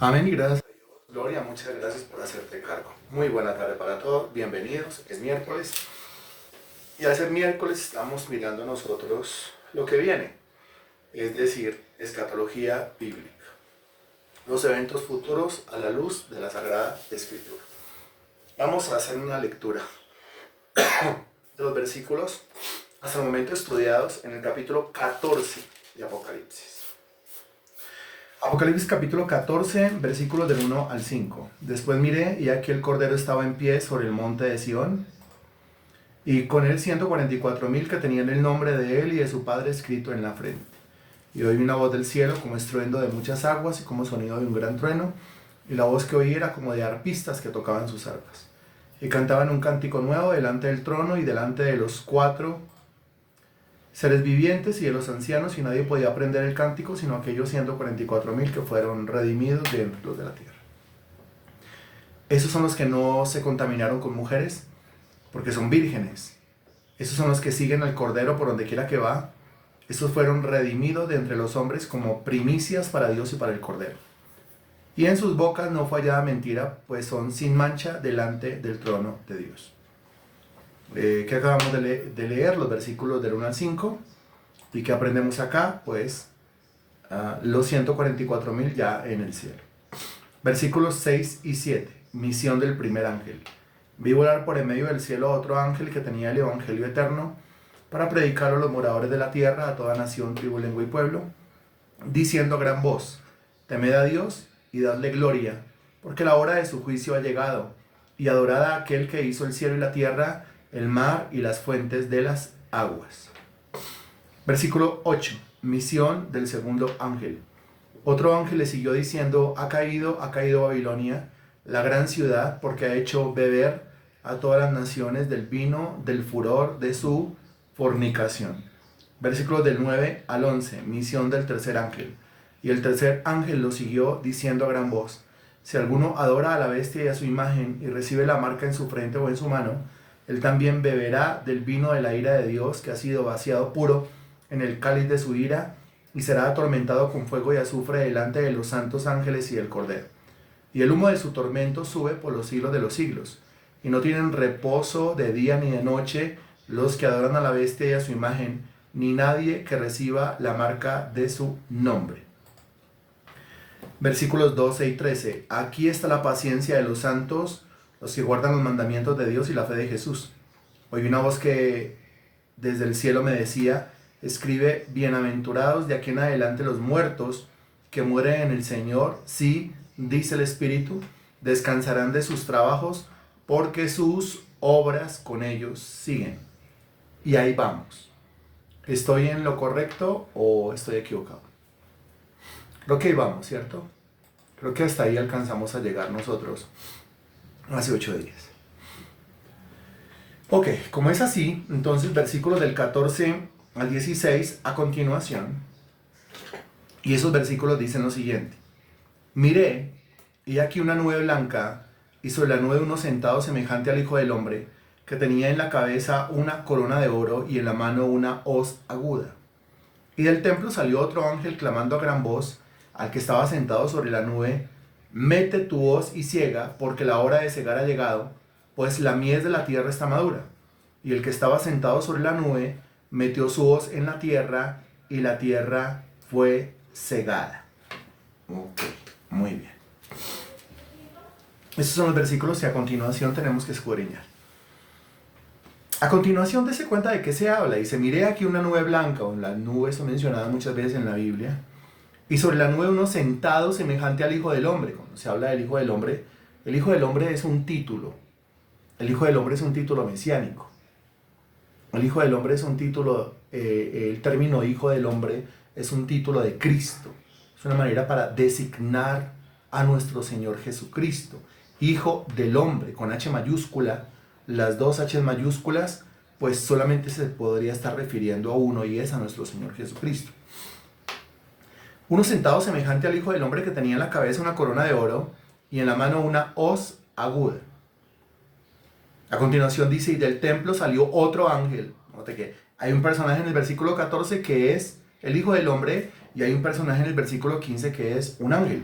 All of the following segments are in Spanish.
Amén y gracias a Dios. Gloria, muchas gracias por hacerte cargo. Muy buena tarde para todos, bienvenidos. Es miércoles y al ser miércoles estamos mirando nosotros lo que viene, es decir, escatología bíblica. Los eventos futuros a la luz de la Sagrada Escritura. Vamos a hacer una lectura de los versículos hasta el momento estudiados en el capítulo 14 de Apocalipsis. Apocalipsis capítulo 14, versículos del 1 al 5. Después miré y aquí el Cordero estaba en pie sobre el monte de Sión, y con él 144,000 que tenían el nombre de él y de su Padre escrito en la frente. Y oí una voz del cielo como estruendo de muchas aguas y como sonido de un gran trueno, y la voz que oí era como de arpistas que tocaban sus arpas. Y cantaban un cántico nuevo delante del trono y delante de los 4 seres vivientes y de los ancianos, y nadie podía aprender el cántico sino aquellos 144,000 que fueron redimidos de entre los de la tierra. Esos son los que no se contaminaron con mujeres, porque son vírgenes. Esos son los que siguen al Cordero por donde quiera que va. Esos fueron redimidos de entre los hombres como primicias para Dios y para el Cordero. Y en sus bocas no fue hallada mentira, pues son sin mancha delante del trono de Dios. Que acabamos de leer los versículos del 1 al 5, y que aprendemos acá, pues los 144,000 ya en el cielo. Versículos 6 y 7, misión del primer ángel. Vi volar por en medio del cielo a otro ángel que tenía el evangelio eterno para predicarlo a los moradores de la tierra, a toda nación, tribu, lengua y pueblo, diciendo a gran voz: temed a Dios y dadle gloria, porque la hora de su juicio ha llegado, y adorad a aquel que hizo el cielo y la tierra, el mar y las fuentes de las aguas. Versículo 8, misión del segundo ángel. Otro ángel le siguió diciendo: ha caído Babilonia, la gran ciudad, porque ha hecho beber a todas las naciones del vino del furor de su fornicación. Versículos del 9 al 11, misión del tercer ángel. Y el tercer ángel lo siguió diciendo a gran voz: si alguno adora a la bestia y a su imagen y recibe la marca en su frente o en su mano, él también beberá del vino de la ira de Dios, que ha sido vaciado puro en el cáliz de su ira, y será atormentado con fuego y azufre delante de los santos ángeles y del Cordero. Y el humo de su tormento sube por los siglos de los siglos, y no tienen reposo de día ni de noche los que adoran a la bestia y a su imagen, ni nadie que reciba la marca de su nombre. Versículos 12 y 13. Aquí está la paciencia de los santos, los que guardan los mandamientos de Dios y la fe de Jesús. Oí una voz que desde el cielo me decía: escribe, bienaventurados de aquí en adelante los muertos que mueren en el Señor, sí, dice el Espíritu, descansarán de sus trabajos, porque sus obras con ellos siguen. Y ahí vamos. ¿Estoy en lo correcto o estoy equivocado? Creo que ahí vamos, ¿cierto? Creo que hasta ahí alcanzamos a llegar nosotros hace 8 días. Ok, como es así, entonces versículos del 14 al 16 a continuación, y esos versículos dicen lo siguiente: miré, y aquí una nube blanca, y sobre la nube uno sentado semejante al Hijo del Hombre, que tenía en la cabeza una corona de oro y en la mano una hoz aguda. Y del templo salió otro ángel clamando a gran voz al que estaba sentado sobre la nube: mete tu hoz y ciega, porque la hora de cegar ha llegado, pues la mies de la tierra está madura. Y el que estaba sentado sobre la nube metió su hoz en la tierra, y la tierra fue cegada. Ok, muy bien. Estos son los versículos que a continuación tenemos que escudriñar. A continuación dése cuenta de qué se habla. Dice: miré aquí una nube blanca, o las nubes son mencionadas muchas veces en la Biblia, y sobre la nube uno sentado semejante al Hijo del Hombre. Cuando se habla del Hijo del Hombre, el Hijo del Hombre es un título. El Hijo del Hombre es un título mesiánico. El Hijo del Hombre es un título, el término Hijo del Hombre es un título de Cristo. Es una manera para designar a nuestro Señor Jesucristo. Hijo del Hombre, con H mayúscula, las dos H mayúsculas, pues solamente se podría estar refiriendo a uno, y es a nuestro Señor Jesucristo. Uno sentado semejante al Hijo del Hombre, que tenía en la cabeza una corona de oro y en la mano una hoz aguda. A continuación dice: y del templo salió otro ángel. Note que hay un personaje en el versículo 14 que es el Hijo del Hombre, y hay un personaje en el versículo 15 que es un ángel.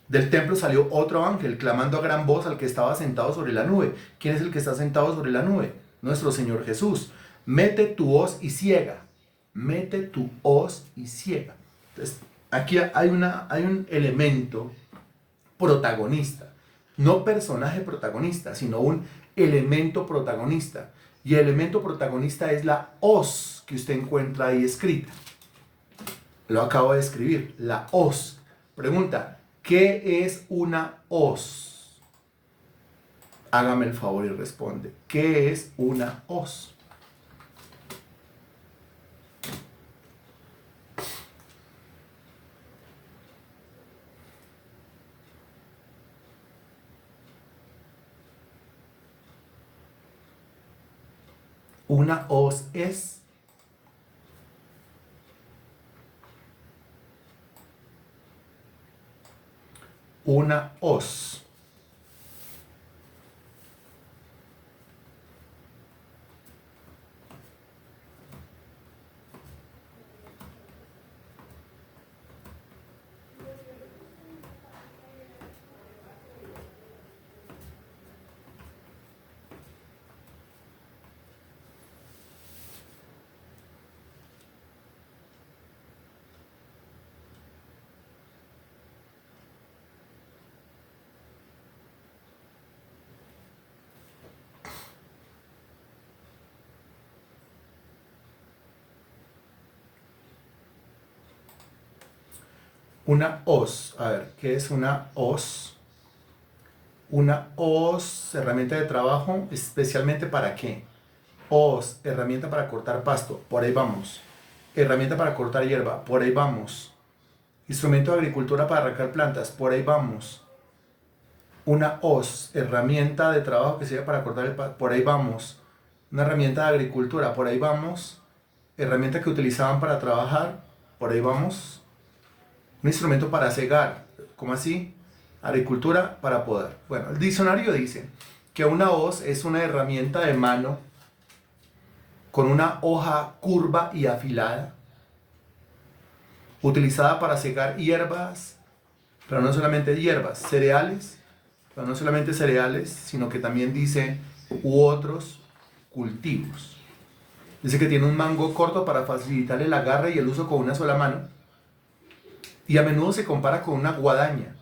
Del templo salió otro ángel, clamando a gran voz al que estaba sentado sobre la nube. ¿Quién es el que está sentado sobre la nube? Nuestro Señor Jesús. Mete tu hoz y ciega. Mete tu hoz y ciega. Entonces, aquí hay un elemento protagonista. No personaje protagonista, sino un elemento protagonista. Y el elemento protagonista es la hoz que usted encuentra ahí escrita. Lo acabo de escribir, la hoz. Pregunta, ¿qué es una hoz? Hágame el favor y responde. ¿Qué es una hoz? Una hoz es una hoz. Una hoz. A ver, ¿qué es una hoz? Una hoz, herramienta de trabajo, especialmente ¿para qué? Hoz, herramienta para cortar pasto, por ahí vamos. Herramienta para cortar hierba, por ahí vamos. Instrumento de agricultura para arrancar plantas, por ahí vamos. Una hoz, herramienta de trabajo que sirve para cortar el pasto, por ahí vamos. Una herramienta de agricultura, por ahí vamos. Herramienta que utilizaban para trabajar, por ahí vamos. Un instrumento para cegar, ¿cómo así? Agricultura para podar. Bueno, el diccionario dice que una hoz es una herramienta de mano con una hoja curva y afilada, utilizada para cegar hierbas, pero no solamente hierbas, cereales, pero no solamente cereales, sino que también dice u otros cultivos. Dice que tiene un mango corto para facilitar el agarre y el uso con una sola mano, y a menudo se compara con una guadaña,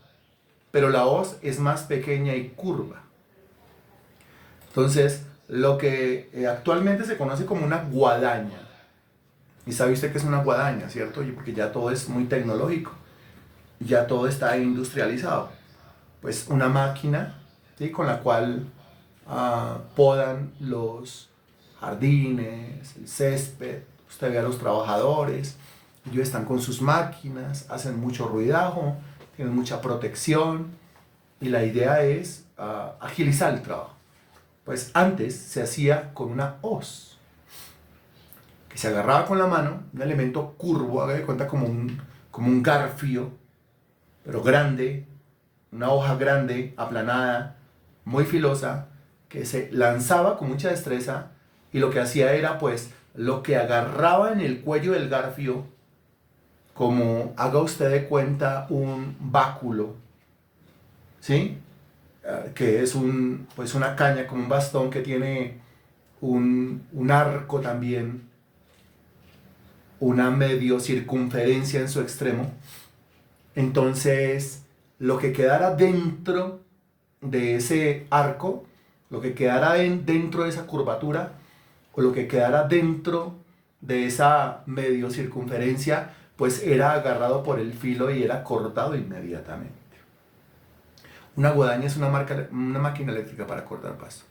pero la hoz es más pequeña y curva. Entonces, lo que actualmente se conoce como una guadaña, y sabe usted que es una guadaña, ¿cierto? Porque ya todo es muy tecnológico, ya todo está industrializado. Pues una máquina, ¿sí?, con la cual podan los jardines, el césped. Usted ve a los trabajadores, ellos están con sus máquinas, hacen mucho ruidajo, tienen mucha protección, y la idea es agilizar el trabajo. Pues antes se hacía con una hoz, que se agarraba con la mano, un elemento curvo, haga de cuenta como un garfio, pero grande, una hoja grande, aplanada, muy filosa, que se lanzaba con mucha destreza, y lo que hacía era, pues, lo que agarraba en el cuello del garfio, como haga usted de cuenta un báculo, ¿sí? Que es pues una caña, como un bastón que tiene un arco también, una medio circunferencia en su extremo. Entonces, lo que quedara dentro de ese arco, lo que quedara dentro de esa curvatura, o lo que quedara dentro de esa medio circunferencia, pues era agarrado por el filo y era cortado inmediatamente. Una guadaña es una máquina eléctrica para cortar pasto.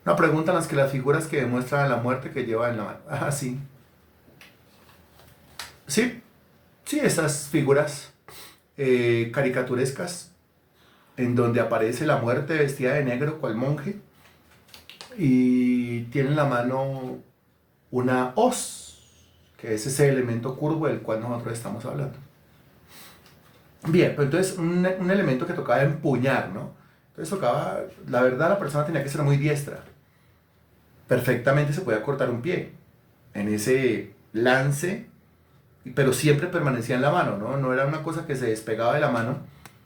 Una pregunta en las que las figuras que demuestran la muerte que lleva en la mano. Ah, sí. Sí, sí, esas figuras caricaturescas en donde aparece la muerte vestida de negro, cual monje, y tiene en la mano una hoz, que es ese elemento curvo del cual nosotros estamos hablando. Bien, pues entonces un elemento que tocaba empuñar, ¿no? Entonces tocaba, la verdad, la persona tenía que ser muy diestra. Perfectamente se podía cortar un pie en ese lance pero siempre permanecía en la mano, ¿no? No era una cosa que se despegaba de la mano,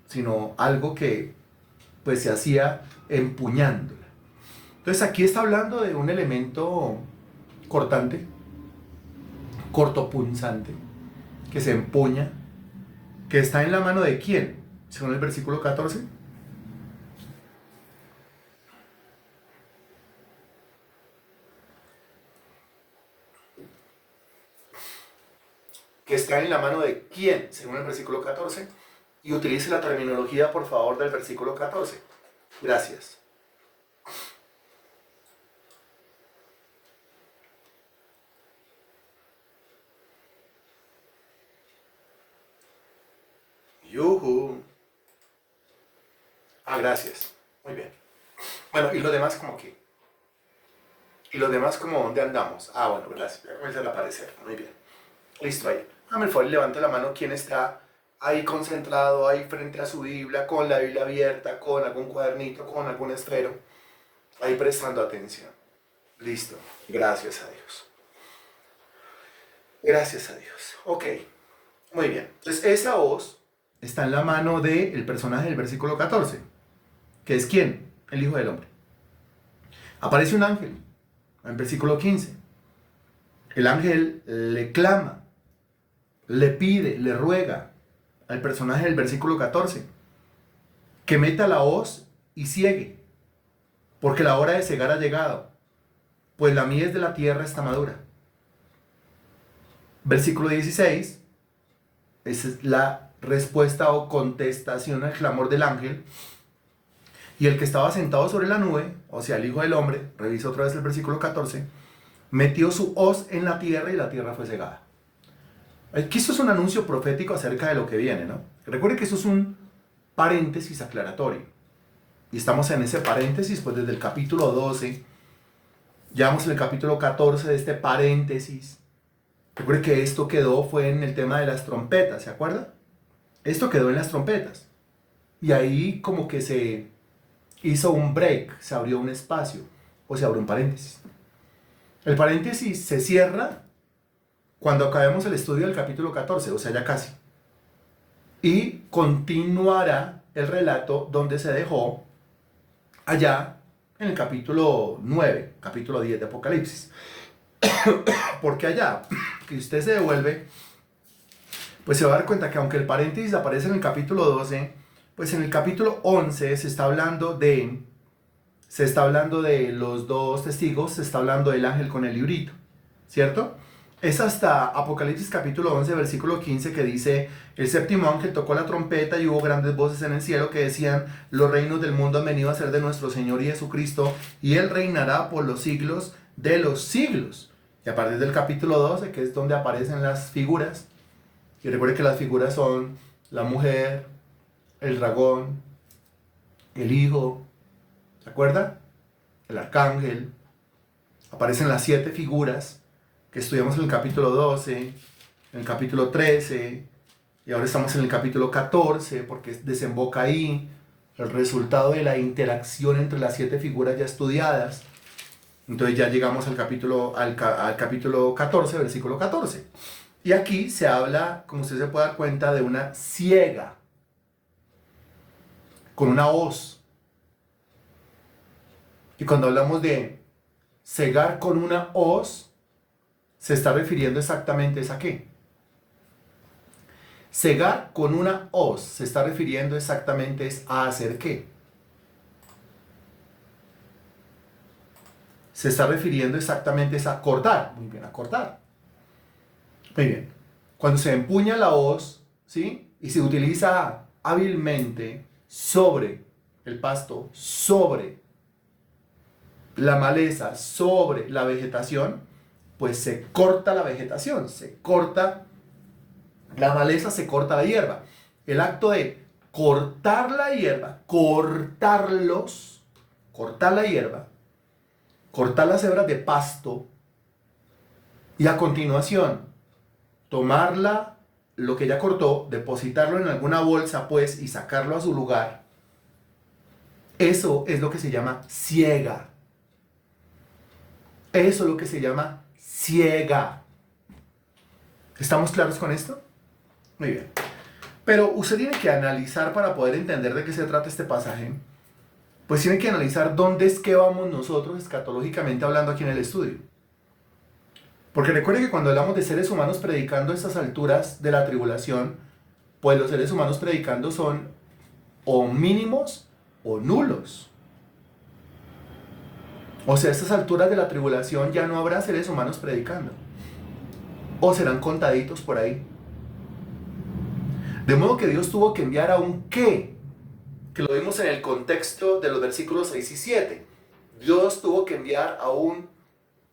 sino algo que pues se hacía empuñándola. Entonces aquí está hablando de un elemento cortante, cortopunzante, que se empuña, que está en la mano de quién, según el versículo 14. Que está en la mano de quién, según el versículo 14. Y utilice la terminología, por favor, del versículo 14. Gracias. Yuhu. Ah, gracias. Muy bien. Bueno, ¿y los demás como qué? ¿Y los demás como dónde andamos? Ah, bueno, gracias. Ya comienzan a aparecer. Muy bien. Listo ahí. Hágame el favor y levante la mano quien está ahí concentrado, ahí frente a su Biblia, con la Biblia abierta, con algún cuadernito, con algún estreno, ahí prestando atención. Listo. Gracias a Dios. Gracias a Dios. Ok. Muy bien. Entonces, esa voz está en la mano del personaje del versículo 14, que es ¿quién? El Hijo del Hombre. Aparece un ángel en el versículo 15. El ángel le clama, le pide, le ruega al personaje del versículo 14 que meta la hoz y ciegue, porque la hora de cegar ha llegado, pues la mies de la tierra está madura. Versículo 16, esa es la respuesta o contestación al clamor del ángel. Y el que estaba sentado sobre la nube, o sea, el Hijo del Hombre, revisa otra vez el versículo 14, metió su hoz en la tierra y la tierra fue cegada. Aquí esto es un anuncio profético acerca de lo que viene, ¿no? Recuerden que esto es un paréntesis aclaratorio. Y estamos en ese paréntesis, pues desde el capítulo 12, ya vamos en el capítulo 14 de este paréntesis. Recuerden que esto fue en el tema de las trompetas, ¿se acuerdan? Esto quedó en las trompetas. Y ahí como que se hizo un break, se abrió un espacio, o se abrió un paréntesis. El paréntesis se cierra cuando acabemos el estudio del capítulo 14, o sea, ya casi. Y continuará el relato donde se dejó allá en el capítulo 9, capítulo 10 de Apocalipsis. Porque allá, que usted se devuelve, pues se va a dar cuenta que aunque el paréntesis aparece en el capítulo 12, pues en el capítulo 11 se está hablando de los dos testigos, se está hablando del ángel con el librito, ¿cierto? Es hasta Apocalipsis capítulo 11, versículo 15, que dice: el séptimo ángel tocó la trompeta y hubo grandes voces en el cielo que decían: los reinos del mundo han venido a ser de nuestro Señor y Jesucristo, y Él reinará por los siglos de los siglos. Y a partir del capítulo 12, que es donde aparecen las figuras, y recuerde que las figuras son la mujer, el dragón, el hijo, ¿se acuerda? El arcángel. Aparecen las 7 figuras que estudiamos en el capítulo 12, en el capítulo 13, y ahora estamos en el capítulo 14, porque desemboca ahí el resultado de la interacción entre las 7 figuras ya estudiadas. Entonces ya llegamos al capítulo 14, versículo 14. Y aquí se habla, como usted se puede dar cuenta, de una ciega, con una hoz. Y cuando hablamos de cegar con una hoz, se está refiriendo exactamente a qué. Cegar con una hoz se está refiriendo exactamente a hacer qué. Se está refiriendo exactamente a cortar. Muy bien, a cortar. Muy bien. Cuando se empuña la hoz, ¿sí? Y se utiliza hábilmente sobre el pasto, sobre la maleza, sobre la vegetación, pues se corta la vegetación, se corta la maleza, se corta la hierba. El acto de cortar la hierba, cortar la hierba, cortar las hebras de pasto, y a continuación tomarla, lo que ya cortó, depositarlo en alguna bolsa, pues, y sacarlo a su lugar. Eso es lo que se llama ciega. Eso es lo que se llama ciega. ¿Estamos claros con esto? Muy bien. Pero usted tiene que analizar para poder entender de qué se trata este pasaje. Pues tiene que analizar dónde es que vamos nosotros escatológicamente hablando aquí en el estudio. Porque recuerde que cuando hablamos de seres humanos predicando a estas alturas de la tribulación, pues los seres humanos predicando son o mínimos o nulos. O sea, a estas alturas de la tribulación ya no habrá seres humanos predicando. O serán contaditos por ahí. De modo que Dios tuvo que enviar a un qué, que lo vimos en el contexto de los versículos 6 y 7. Dios tuvo que enviar a un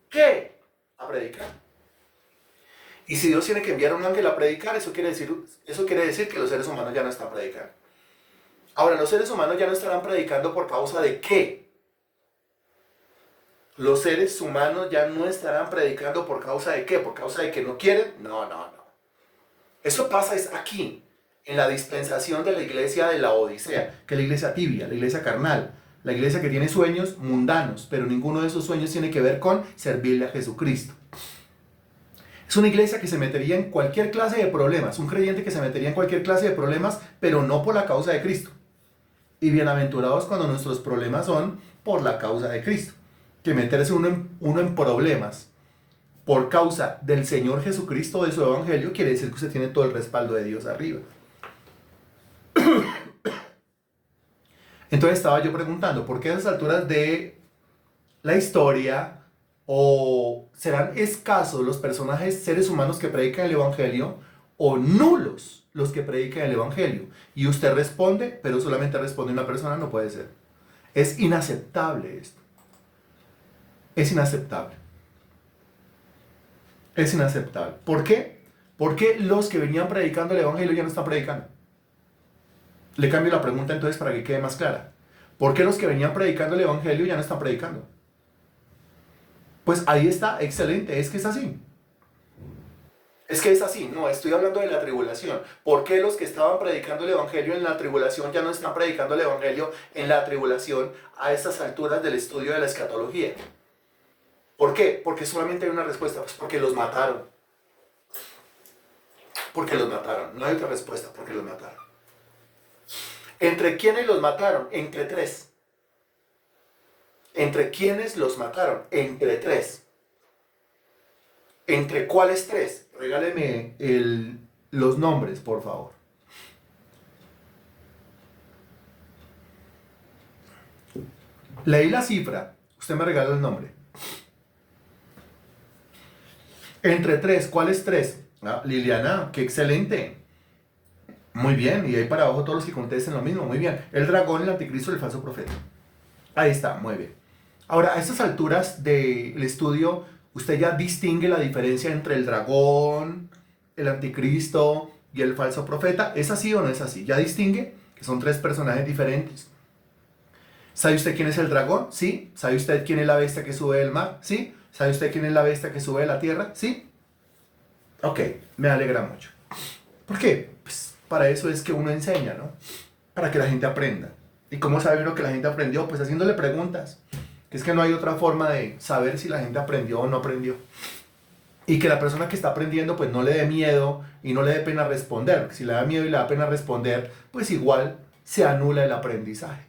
qué a predicar. Y si Dios tiene que enviar a un ángel a predicar, eso quiere decir que los seres humanos ya no están predicando. Ahora, los seres humanos ya no estarán predicando por causa de qué. Los seres humanos ya no estarán predicando por causa de qué, por causa de que no quieren. No. Eso pasa es aquí, en la dispensación de la iglesia de la Odisea, que es la iglesia tibia, la iglesia carnal, la iglesia que tiene sueños mundanos, pero ninguno de esos sueños tiene que ver con servirle a Jesucristo. Es una iglesia que se metería en cualquier clase de problemas, un creyente que se metería en cualquier clase de problemas, pero no por la causa de Cristo. Y bienaventurados cuando nuestros problemas son por la causa de Cristo. Que meterse uno en problemas por causa del Señor Jesucristo, de su evangelio, quiere decir que usted tiene todo el respaldo de Dios arriba. Entonces estaba yo preguntando, ¿por qué a esas alturas de la historia o serán escasos los personajes, seres humanos que predican el evangelio o nulos los que predican el evangelio? Y usted responde, pero solamente responde una persona, no puede ser. Es inaceptable esto. Es inaceptable. Es inaceptable. ¿Por qué? Porque los que venían predicando el evangelio ya no están predicando. Le cambio la pregunta entonces para que quede más clara. ¿Por qué los que venían predicando el evangelio ya no están predicando? Pues ahí está, excelente, es que es así. Es que es así, no, estoy hablando de la tribulación. ¿Por qué los que estaban predicando el evangelio en la tribulación ya no están predicando el evangelio en la tribulación a estas alturas del estudio de la escatología? ¿Por qué? Porque solamente hay una respuesta, pues porque los mataron. Porque los mataron, no hay otra respuesta, porque los mataron. ¿Entre quiénes los mataron? Entre tres. ¿Entre quiénes los mataron? Entre tres. ¿Entre cuáles tres? Regáleme los nombres, por favor. Leí la cifra, usted me regala el nombre. Entre tres, ¿cuáles tres? Ah, Liliana, qué excelente. Muy bien, y ahí para abajo todos los que contesten lo mismo, muy bien. El dragón, el anticristo y el falso profeta. Ahí está, muy bien. Ahora, a estas alturas del estudio, usted ya distingue la diferencia entre el dragón, el anticristo y el falso profeta. ¿Es así o no es así? ¿Ya distingue? Que son tres personajes diferentes. ¿Sabe usted quién es el dragón? Sí. ¿Sabe usted quién es la bestia que sube del mar? Sí. ¿Sabe usted quién es la bestia que sube de la tierra? Sí. Ok, me alegra mucho. ¿Por qué? Pues para eso es que uno enseña, ¿no? Para que la gente aprenda. ¿Y cómo sabe uno que la gente aprendió? Pues haciéndole preguntas. Que es que no hay otra forma de saber si la gente aprendió o no aprendió. Y que la persona que está aprendiendo pues no le dé miedo y no le dé pena responder. Porque si le da miedo y le da pena responder, pues igual se anula el aprendizaje.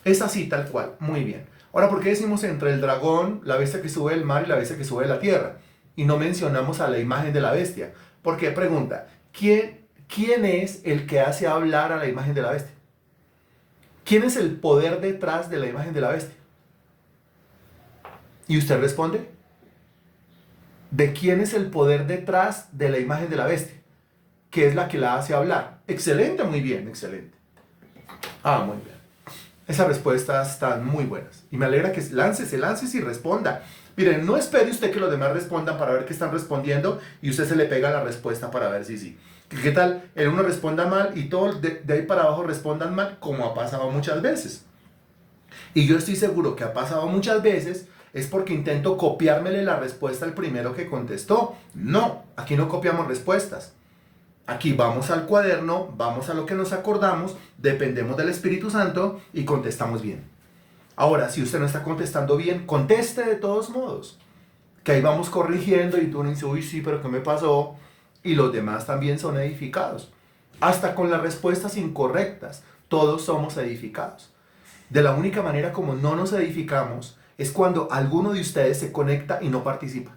Es así, tal cual. Muy bien. Ahora, ¿por qué decimos entre el dragón, la bestia que sube del mar y la bestia que sube de la tierra? Y no mencionamos a la imagen de la bestia. ¿Por qué? Pregunta, ¿quién es el que hace hablar a la imagen de la bestia? ¿Quién es el poder detrás de la imagen de la bestia? ¿Y usted responde? ¿De quién es el poder detrás de la imagen de la bestia? ¿Qué es la que la hace hablar? Excelente, muy bien, excelente. Ah, muy bien. Esas respuestas están muy buenas. Y me alegra que láncese y responda. Miren, no espere usted que los demás respondan para ver qué están respondiendo y usted se le pega la respuesta para ver si sí. ¿Qué tal? El uno responda mal y todos de ahí para abajo respondan mal, como ha pasado muchas veces. Y yo estoy seguro que ha pasado muchas veces es porque intento copiármele la respuesta al primero que contestó. No, aquí no copiamos respuestas. Aquí vamos al cuaderno, vamos a lo que nos acordamos, dependemos del Espíritu Santo y contestamos bien. Ahora, si usted no está contestando bien, conteste de todos modos. Que ahí vamos corrigiendo y tú dices, uy, sí, pero ¿qué me pasó? y los demás también son edificados. Hasta con las respuestas incorrectas, todos somos edificados. De la única manera como no nos edificamos es cuando alguno de ustedes se conecta y no participa.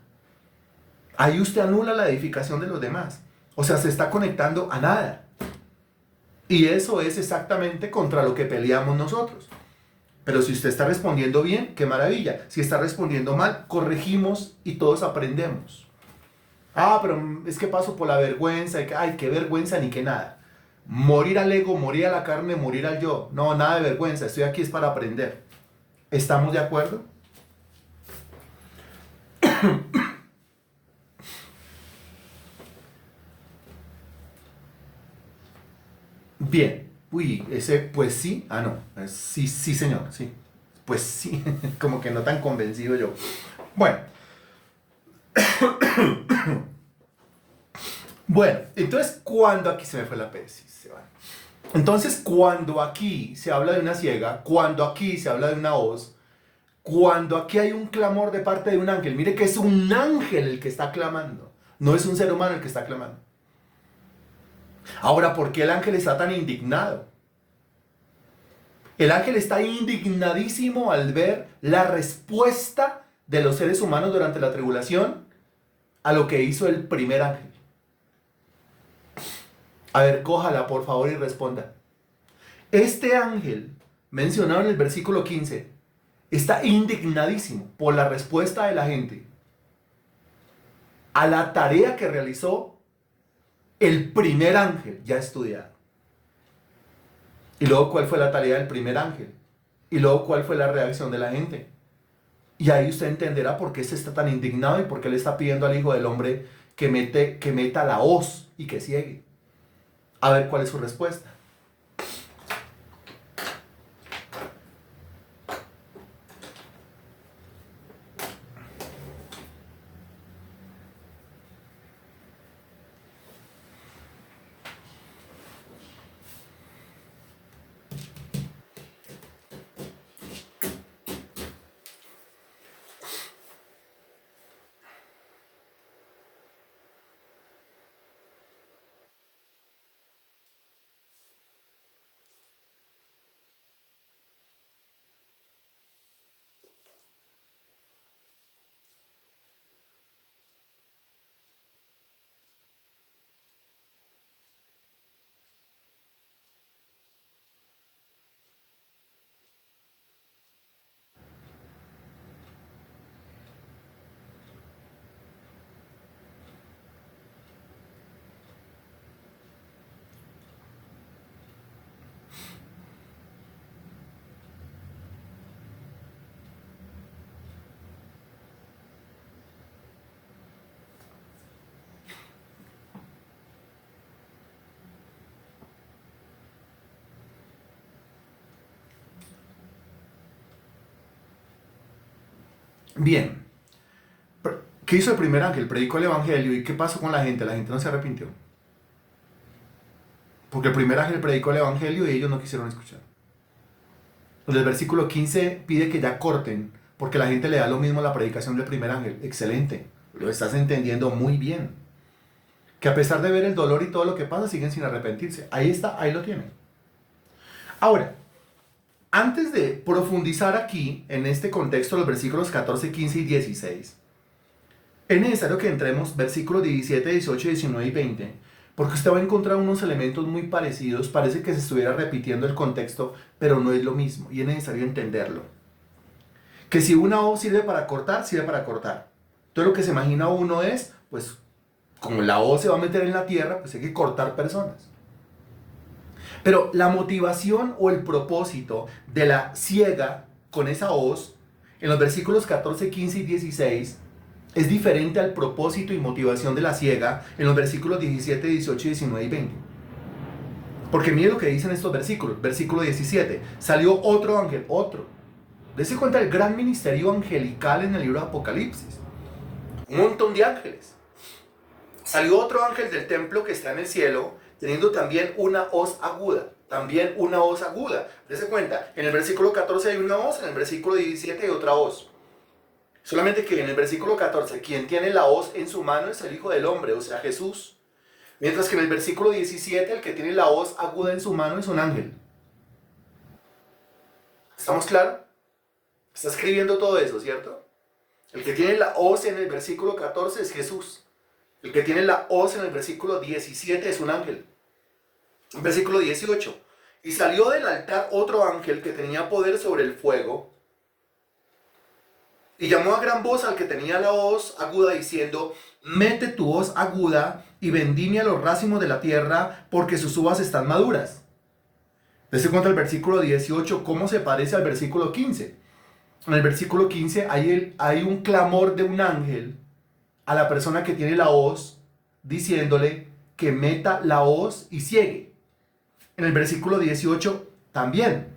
Ahí usted anula la edificación de los demás. O sea, se está conectando a nada. Y eso es exactamente contra lo que peleamos nosotros. Pero si usted está respondiendo bien, qué maravilla. Si está respondiendo mal, corregimos y todos aprendemos. Ah, pero es que paso por la vergüenza. Ay, qué vergüenza ni qué nada. Morir al ego, morir a la carne, morir al yo. No, nada de vergüenza. Estoy aquí es para aprender. ¿Estamos de acuerdo? Bien. Uy, ese pues sí. Ah, no. Sí, sí, señor. Sí. Pues sí. Como que no tan convencido yo. Bueno. Bueno, entonces cuando aquí se me fue la tesis, se va. Entonces cuando aquí se habla de una ciega, cuando aquí se habla de una hoz, cuando aquí hay un clamor de parte de un ángel, mire que es un ángel el que está clamando, no es un ser humano el que está clamando. Ahora, ¿por qué el ángel está tan indignado? El ángel está indignadísimo al ver la respuesta de los seres humanos durante la tribulación a lo que hizo el primer ángel. A ver, cójala por favor y responda. Este ángel, mencionado en el versículo 15, está indignadísimo por la respuesta de la gente a la tarea que realizó el primer ángel ya estudiado. Y luego, ¿cuál fue la tarea del primer ángel? Y luego, ¿cuál fue la reacción de la gente? Y ahí usted entenderá por qué se está tan indignado y por qué le está pidiendo al Hijo del Hombre que meta la hoz y que ciegue. A ver cuál es su respuesta. Bien. ¿Qué hizo el primer ángel? Predicó el evangelio. ¿Y qué pasó con la gente? La gente no se arrepintió. Porque el primer ángel predicó el evangelio y ellos no quisieron escuchar. Entonces el versículo 15 pide que ya corten, porque la gente le da lo mismo a la predicación del primer ángel. Excelente. Lo estás entendiendo muy bien. Que a pesar de ver el dolor y todo lo que pasa, siguen sin arrepentirse. Ahí está, ahí lo tienen. Ahora, antes de profundizar aquí, en este contexto, los versículos 14, 15 y 16, es necesario que entremos versículos 17, 18, 19 y 20, porque usted va a encontrar unos elementos muy parecidos, parece que se estuviera repitiendo el contexto, pero no es lo mismo, y es necesario entenderlo. Que si una hoz sirve para cortar, sirve para cortar. Entonces lo que se imagina uno es, pues, como la hoz se va a meter en la tierra, pues hay que cortar personas. Pero la motivación o el propósito de la ciega con esa hoz, en los versículos 14, 15 y 16, es diferente al propósito y motivación de la ciega en los versículos 17, 18, 19 y 20. Porque mire lo que dicen estos versículos. Versículo 17. Salió otro ángel, otro. Dese cuenta del gran ministerio angelical en el libro de Apocalipsis. Un montón de ángeles. Salió otro ángel del templo que está en el cielo, teniendo también una hoz aguda. También una hoz aguda. Dese cuenta, en el versículo 14 hay una hoz, en el versículo 17 hay otra hoz. Solamente que en el versículo 14, quien tiene la hoz en su mano es el Hijo del Hombre, o sea, Jesús. Mientras que en el versículo 17, el que tiene la hoz aguda en su mano es un ángel. ¿Estamos claros? Está escribiendo todo eso, ¿cierto? El que tiene la hoz en el versículo 14 es Jesús. El que tiene la hoz en el versículo 17 es un ángel. Versículo 18. Y salió del altar otro ángel que tenía poder sobre el fuego, y llamó a gran voz al que tenía la hoz aguda, diciendo: mete tu hoz aguda y vendimia los racimos de la tierra, porque sus uvas están maduras. Dese cuenta el versículo 18, cómo se parece al versículo 15. En el versículo 15 hay un clamor de un ángel a la persona que tiene la hoz, diciéndole que meta la hoz y ciegue. En el versículo 18 también,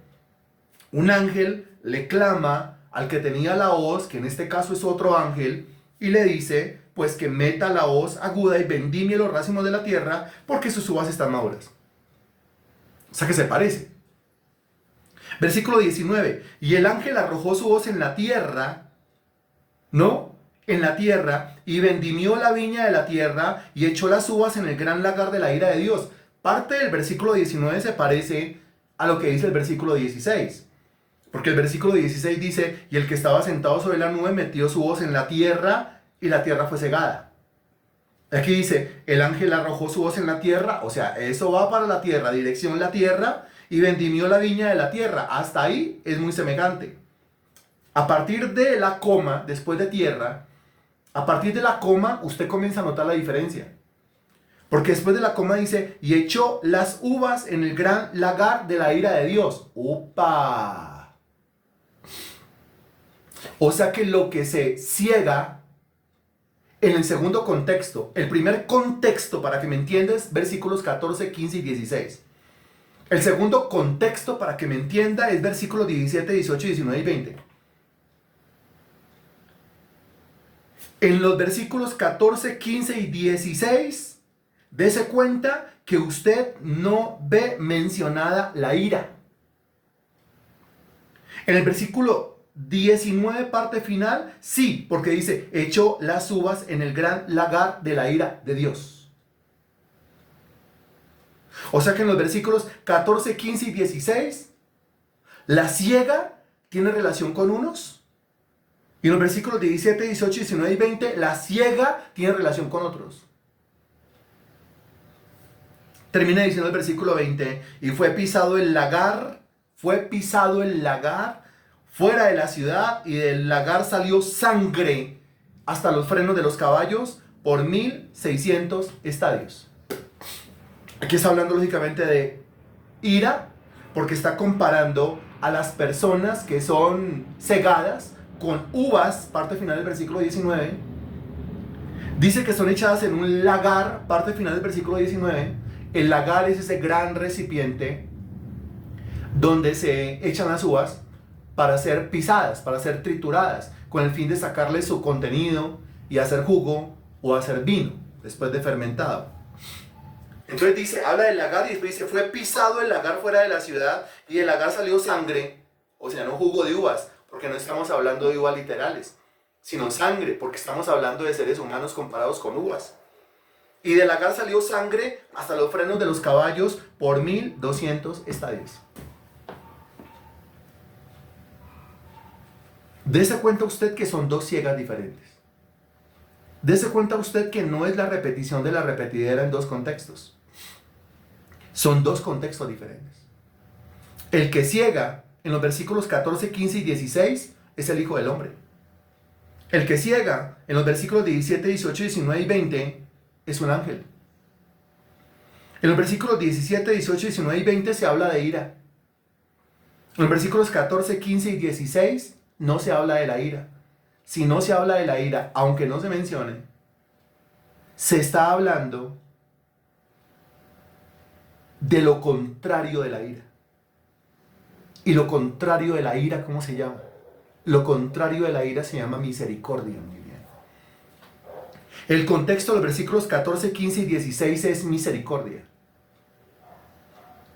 un ángel le clama al que tenía la hoz, que en este caso es otro ángel, y le dice, pues que meta la hoz aguda y vendimie los racimos de la tierra, porque sus uvas están maduras. O sea que se parece. Versículo 19, y el ángel arrojó su hoz en la tierra, ¿no? En la tierra, y vendimió la viña de la tierra, y echó las uvas en el gran lagar de la ira de Dios. Parte del versículo 19 se parece a lo que dice el versículo 16. Porque el versículo 16 dice, y el que estaba sentado sobre la nube metió su hoz en la tierra, y la tierra fue cegada. Aquí dice, el ángel arrojó su hoz en la tierra, o sea, eso va para la tierra, dirección la tierra, y vendimió la viña de la tierra. Hasta ahí es muy semejante. A partir de la coma, después de tierra, a partir de la coma, usted comienza a notar la diferencia. Porque después de la coma dice, y echó las uvas en el gran lagar de la ira de Dios. ¡Upa! O sea que lo que se ciega en el segundo contexto, el primer contexto, para que me entiendas, versículos 14, 15 y 16. El segundo contexto, para que me entienda, es versículos 17, 18, 19 y 20. En los versículos 14, 15 y 16, dése cuenta que usted no ve mencionada la ira. En el versículo 19, parte final, sí, porque dice, echó las uvas en el gran lagar de la ira de Dios. O sea que en los versículos 14, 15 y 16, la siega tiene relación con unos. Y en los versículos 17, 18, 19 y 20, la siega tiene relación con otros. Termina diciendo el versículo 20, y fue pisado el lagar fuera de la ciudad, y del lagar salió sangre hasta los frenos de los caballos por 1600 estadios. Aquí está hablando lógicamente de ira, porque está comparando a las personas que son cegadas con uvas, parte final del versículo 19. Dice que son echadas en un lagar, parte final del versículo 19. El lagar es ese gran recipiente donde se echan las uvas para ser pisadas, para ser trituradas, con el fin de sacarle su contenido y hacer jugo o hacer vino, después de fermentado. Entonces dice, habla del lagar y después dice, fue pisado el lagar fuera de la ciudad y del lagar salió sangre, o sea, no jugo de uvas, porque no estamos hablando de uvas literales, sino sangre, porque estamos hablando de seres humanos comparados con uvas. Y del lagar salió sangre hasta los frenos de los caballos por 1200 estadios. Dese cuenta usted que son dos ciegas diferentes. Dese cuenta usted que no es la repetición de la repetidera en dos contextos. Son dos contextos diferentes. El que ciega en los versículos 14, 15 y 16 es el Hijo del Hombre. El que ciega en los versículos 17, 18, 19 y 20 es un ángel. En los versículos 17, 18, 19 y 20 se habla de ira. En los versículos 14, 15 y 16 no se habla de la ira. Si no se habla de la ira, aunque no se mencione, se está hablando de lo contrario de la ira. Y lo contrario de la ira, ¿cómo se llama? Lo contrario de la ira se llama misericordia. Muy bien. El contexto de los versículos 14, 15 y 16 es misericordia.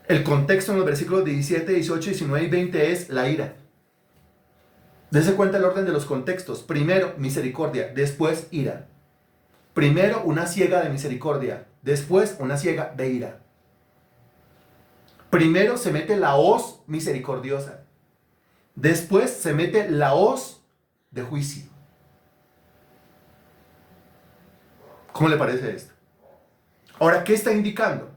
El contexto en los versículos 17, 18, 19 y 20 es la ira. Dese cuenta el orden de los contextos. Primero, misericordia. Después, ira. Primero, una siega de misericordia. Después una siega de ira. Primero se mete la hoz misericordiosa. Después se mete la hoz de juicio. ¿Cómo le parece esto? Ahora, ¿qué está indicando?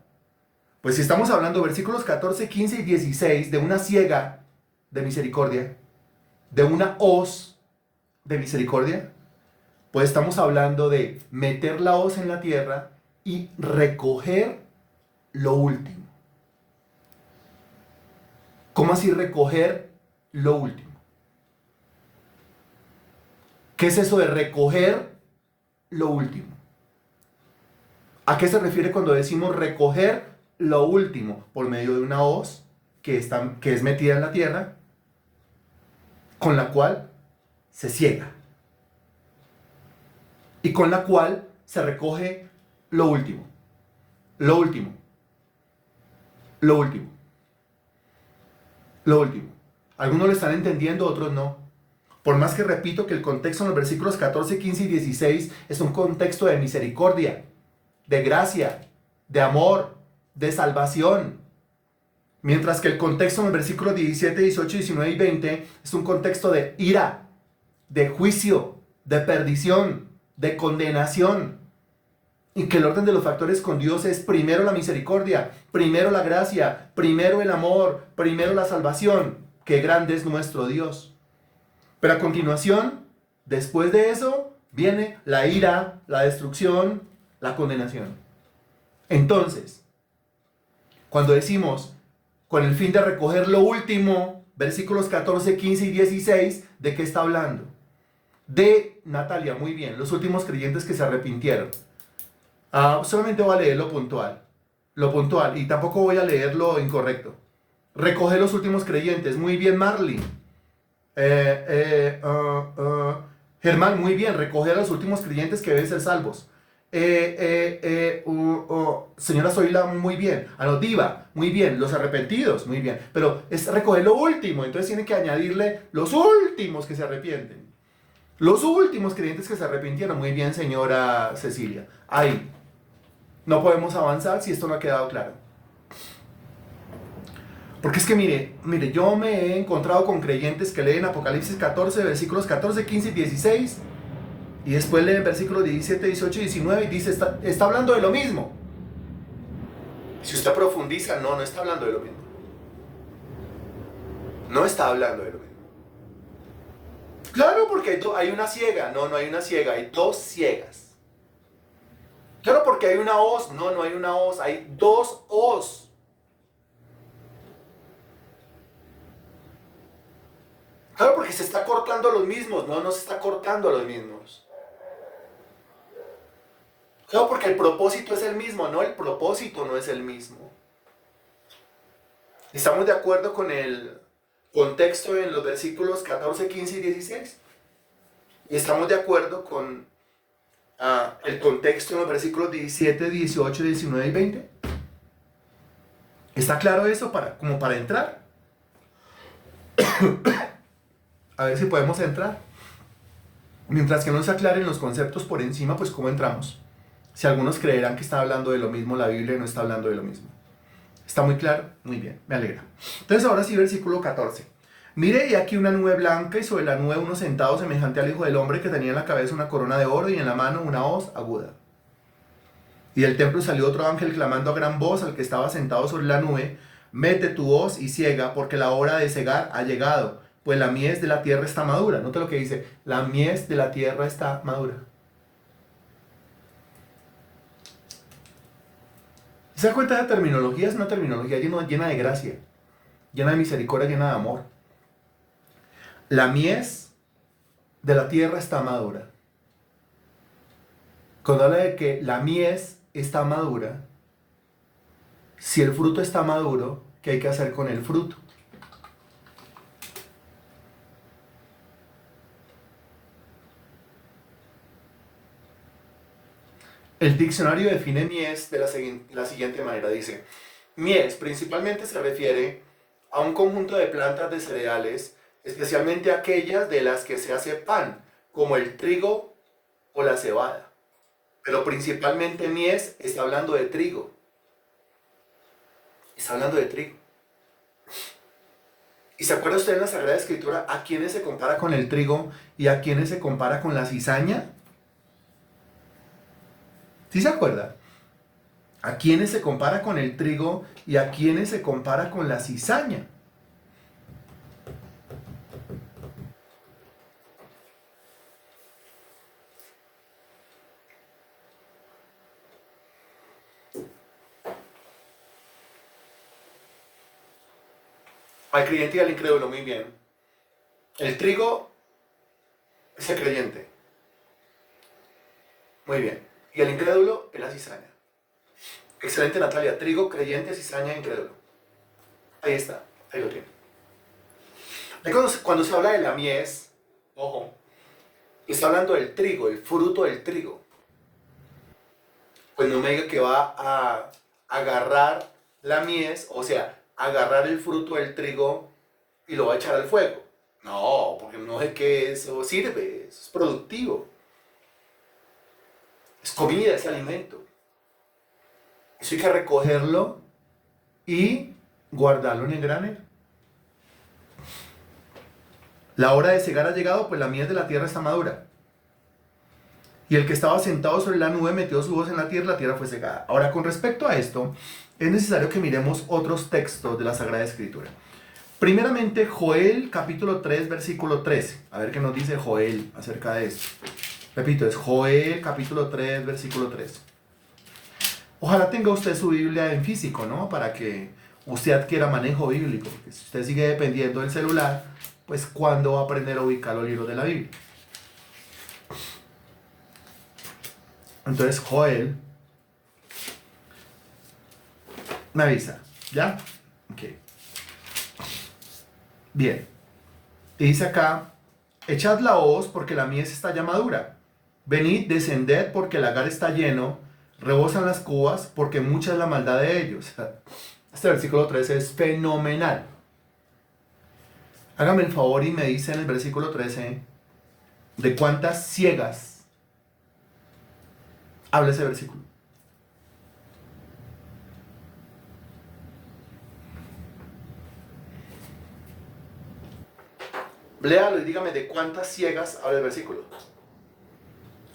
Pues si estamos hablando versículos 14, 15 y 16 de una siega de misericordia, de una hoz de misericordia, pues estamos hablando de meter la hoz en la tierra y recoger lo último. ¿Cómo así recoger lo último? ¿Qué es eso de recoger lo último? ¿A qué se refiere cuando decimos recoger lo último? Por medio de una hoz que es metida en la tierra, con la cual se ciega y con la cual se recoge lo último, lo último, lo último, lo último. Algunos lo están entendiendo, otros no. Por más que repito que el contexto en los versículos 14, 15 y 16 es un contexto de misericordia, de gracia, de amor, de salvación. Mientras que el contexto en los versículos 17, 18, 19 y 20 es un contexto de ira, de juicio, de perdición, de condenación. Y que el orden de los factores con Dios es primero la misericordia, primero la gracia, primero el amor, primero la salvación. ¡Qué grande es nuestro Dios! Pero a continuación, después de eso, viene la ira, la destrucción, la condenación. Entonces, cuando decimos con el fin de recoger lo último, versículos 14, 15 y 16, ¿de qué está hablando? De Natalia, muy bien, los últimos creyentes que se arrepintieron. Solamente voy a leer lo puntual, y tampoco voy a leer lo incorrecto. Recoger los últimos creyentes, muy bien, Marley. Germán, muy bien, recoger a los últimos creyentes que deben ser salvos. Señora Zoila, muy bien. Diva, muy bien. Los arrepentidos, muy bien. Pero es recoger lo último, entonces tiene que añadirle los últimos que se arrepienten. Los últimos creyentes que se arrepintieron, muy bien, señora Cecilia. Ahí. No podemos avanzar si esto no ha quedado claro. Porque es que mire, yo me he encontrado con creyentes que leen Apocalipsis 14, versículos 14, 15 y 16, y después leen versículos 17, 18 y 19 y dice, está hablando de lo mismo. Si usted profundiza, no está hablando de lo mismo. No está hablando de lo mismo. Claro, porque hay una ciega. No hay una ciega, hay dos ciegas. Claro, porque hay una hoz. No hay una hoz, hay dos hoz. Claro, porque se está cortando a los mismos. No se está cortando a los mismos. Claro, porque el propósito es el mismo. No, el propósito no es el mismo. ¿Estamos de acuerdo con el contexto en los versículos 14, 15 y 16? Y estamos de acuerdo con el contexto en los versículos 17, 18, 19 y 20. ¿Está claro eso como para entrar? A ver si podemos entrar. Mientras que no se aclaren los conceptos por encima, pues ¿cómo entramos? Si algunos creerán que está hablando de lo mismo, la Biblia no está hablando de lo mismo. ¿Está muy claro? Muy bien, me alegra. Entonces ahora sí, versículo 14. Mire, y aquí una nube blanca, y sobre la nube uno sentado semejante al Hijo del Hombre, que tenía en la cabeza una corona de oro y en la mano una hoz aguda. Y del templo salió otro ángel clamando a gran voz al que estaba sentado sobre la nube: mete tu hoz y ciega, porque la hora de cegar ha llegado, pues la mies de la tierra está madura. Note lo que dice, la mies de la tierra está madura. ¿Se da cuenta? Esa terminología es una terminología llena de gracia, llena de misericordia, llena de amor. La mies de la tierra está madura. Cuando habla de que la mies está madura, si el fruto está maduro, ¿qué hay que hacer con el fruto? El diccionario define mies de la siguiente manera. Dice, mies principalmente se refiere a un conjunto de plantas de cereales, especialmente aquellas de las que se hace pan, como el trigo o la cebada. Pero principalmente mies está hablando de trigo. Está hablando de trigo. ¿Y se acuerda usted en la Sagrada Escritura a quiénes se compara con el trigo y a quiénes se compara con la cizaña? ¿Sí se acuerda? ¿A quiénes se compara con el trigo y a quiénes se compara con la cizaña? Al creyente y al incrédulo, muy bien. El trigo es el creyente. Muy bien. Y el incrédulo es la cizaña. Excelente, Natalia. Trigo, creyente, cizaña, incrédulo. Ahí está. Ahí lo tiene. Cuando se habla de la mies, ojo, está hablando del trigo, el fruto del trigo. Pues no me diga que va a agarrar la mies, o sea, agarrar el fruto del trigo y lo va a echar al fuego. No, porque no es que eso sirve, eso es productivo. Es comida, es alimento. Eso hay que recogerlo y guardarlo en el granero. La hora de cegar ha llegado, pues la mies de la tierra está madura. Y el que estaba sentado sobre la nube metió su voz en la tierra fue cegada. Ahora, con respecto a esto, es necesario que miremos otros textos de la Sagrada Escritura. Primeramente, Joel capítulo 3, versículo 13. A ver qué nos dice Joel acerca de esto. Repito, es Joel capítulo 3, versículo 13. Ojalá tenga usted su Biblia en físico, ¿no? Para que usted adquiera manejo bíblico. Porque si usted sigue dependiendo del celular, pues ¿cuándo va a aprender a ubicar los libros de la Biblia? Entonces, Joel me avisa, ¿ya? Ok. Bien. Y dice acá, echad la hoz porque la mies está ya madura. Venid, descended porque el lagar está lleno. Rebosan las cubas porque mucha es la maldad de ellos. Este versículo 13 es fenomenal. Hágame el favor y me dice en el versículo 13 de cuántas ciegas habla ese versículo. Léalo y dígame de cuántas ciegas habla el versículo.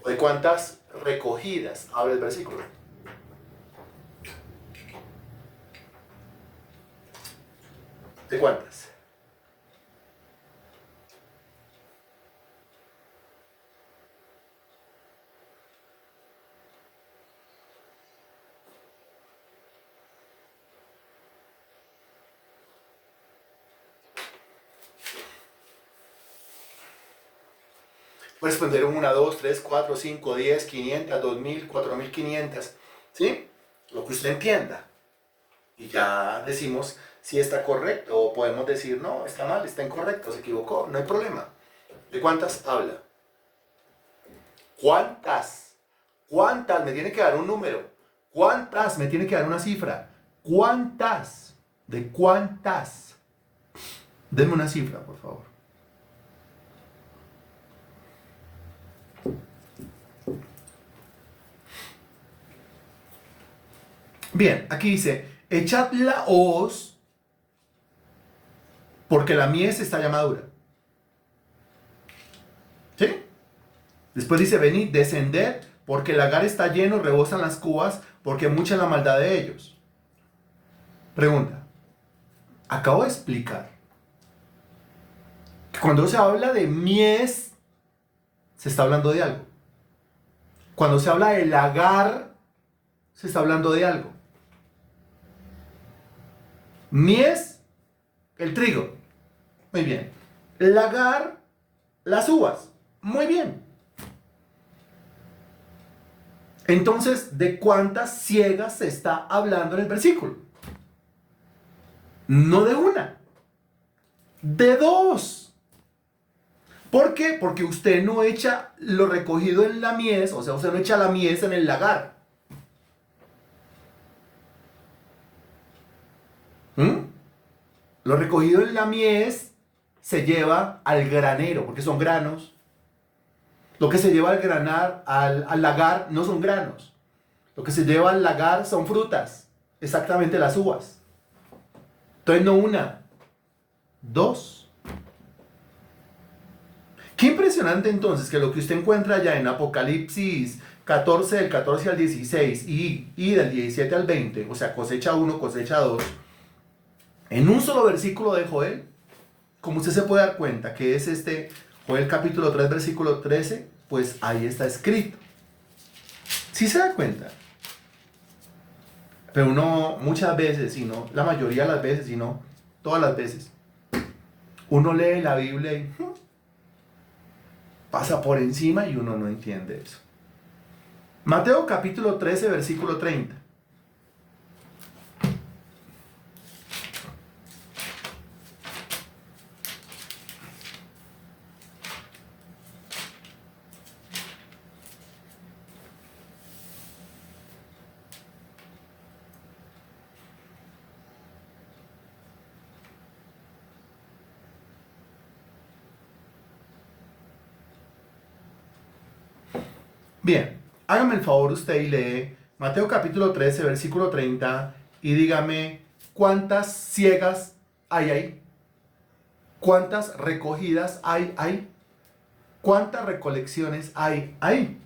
O de cuántas recogidas habla el versículo. ¿De cuántas? Puede responder 1, 2, 3, 4, 5, 10, 500, 2000, 4500. ¿Sí? Lo que usted entienda. Y ya decimos si está correcto. O podemos decir, no, está mal, está incorrecto, se equivocó. No hay problema. ¿De cuántas habla? ¿Cuántas? ¿Cuántas? Me tiene que dar un número. ¿Cuántas? Me tiene que dar una cifra. ¿Cuántas? ¿De cuántas? Denme una cifra, por favor. Bien, aquí dice, echad la hoz porque la mies está ya madura. ¿Sí? Después dice, venid, descended porque el lagar está lleno, rebosan las cubas porque mucha es la maldad de ellos. Pregunta, acabo de explicar que cuando se habla de mies, se está hablando de algo. Cuando se habla de lagar, se está hablando de algo. Mies, el trigo. Muy bien. Lagar, las uvas. Muy bien. Entonces, ¿de cuántas ciegas se está hablando en el versículo? No de una, de dos. ¿Por qué? Porque usted no echa lo recogido en la mies, o sea, usted no echa la mies en el lagar. ¿Mm? Lo recogido en la mies se lleva al granero, porque son granos. Lo que se lleva al granar, al lagar, no son granos. Lo que se lleva al lagar son frutas, exactamente las uvas. Entonces no una, dos. Qué impresionante entonces que lo que usted encuentra ya en Apocalipsis 14, del 14 al 16 y del 17 al 20, o sea, cosecha 1, cosecha 2, en un solo versículo de Joel, como usted se puede dar cuenta que es Joel capítulo 3, versículo 13, pues ahí está escrito. ¿Sí se da cuenta? Pero uno muchas veces, y no la mayoría de las veces, y no todas las veces, uno lee la Biblia y pasa por encima y uno no entiende eso. Mateo capítulo 13, versículo 30. Bien, hágame el favor usted y lee Mateo capítulo 13, versículo 30 y dígame cuántas ciegas hay ahí, cuántas recogidas hay ahí, cuántas recolecciones hay ahí.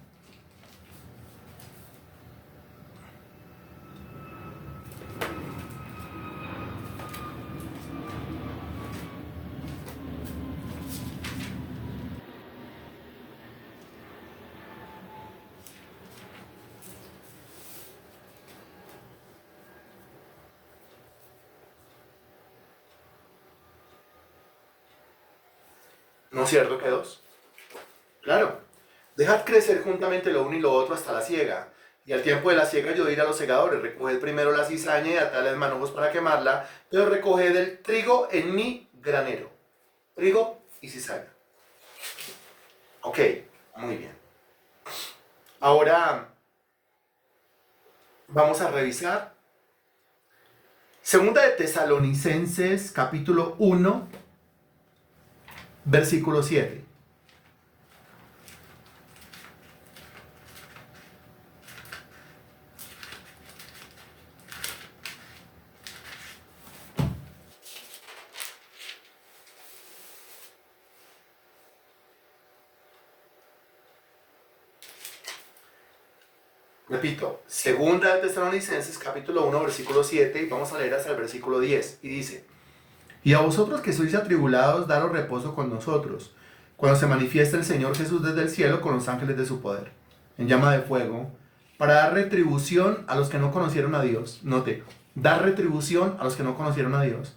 ¿No es cierto que dos? Claro. Dejad crecer juntamente lo uno y lo otro hasta la siega. Y al tiempo de la siega yo diré a los segadores, recoged primero la cizaña y atadla en manojos para quemarla, pero recoged el trigo en mi granero. Trigo y cizaña. Ok, muy bien. Ahora vamos a revisar Segunda de Tesalonicenses capítulo 1, versículo 7. Repito, Segunda de Tesalonicenses capítulo 1, versículo 7, y vamos a leer hasta el versículo 10, y dice: Y a vosotros que sois atribulados, daros reposo con nosotros, cuando se manifieste el Señor Jesús desde el cielo con los ángeles de su poder, en llama de fuego, para dar retribución a los que no conocieron a Dios. Note, dar retribución a los que no conocieron a Dios,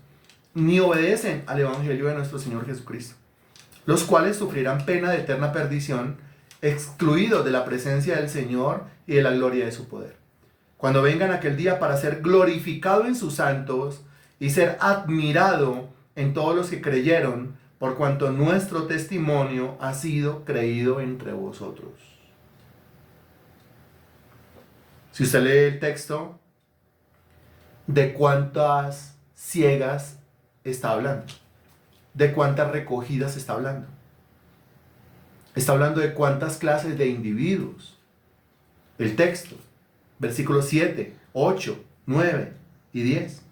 ni obedecen al Evangelio de nuestro Señor Jesucristo, los cuales sufrirán pena de eterna perdición, excluidos de la presencia del Señor y de la gloria de su poder, cuando vengan aquel día para ser glorificado en sus santos y ser admirado en todos los que creyeron, por cuanto nuestro testimonio ha sido creído entre vosotros. Si usted lee el texto, ¿de cuántas ciegas está hablando? ¿De cuántas recogidas está hablando? Está hablando de cuántas clases de individuos. El texto, versículos 7, 8, 9 y 10.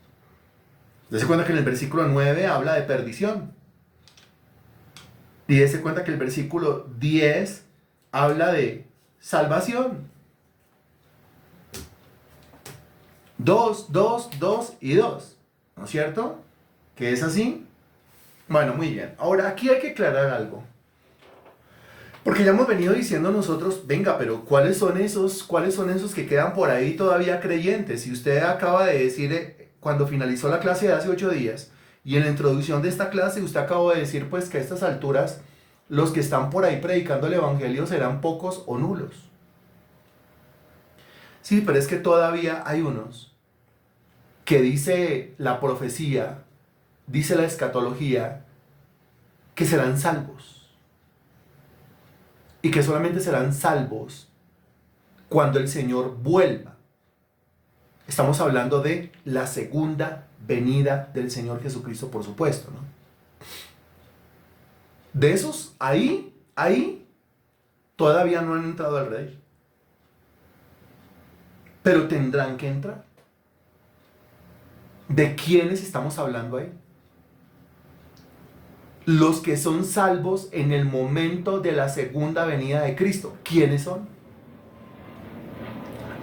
Dese cuenta que en el versículo 9 habla de perdición. Y dese cuenta que el versículo 10 habla de salvación. 2, 2, 2 y 2. ¿No es cierto? ¿Que es así? Bueno, muy bien. Ahora, aquí hay que aclarar algo. Porque ya hemos venido diciendo nosotros, venga, pero ¿cuáles son esos que quedan por ahí todavía creyentes? Si usted acaba de decir, cuando finalizó la clase de hace 8 días, y en la introducción de esta clase usted acabó de decir pues que a estas alturas los que están por ahí predicando el evangelio serán pocos o nulos. Sí, pero es que todavía hay unos que dice la profecía, dice la escatología, que serán salvos. Y que solamente serán salvos cuando el Señor vuelva. Estamos hablando de la segunda venida del Señor Jesucristo, por supuesto, ¿no? De esos, ahí, Todavía no han entrado al rey. Pero tendrán que entrar. ¿De quiénes estamos hablando ahí? Los que son salvos en el momento de la segunda venida de Cristo. ¿Quiénes son?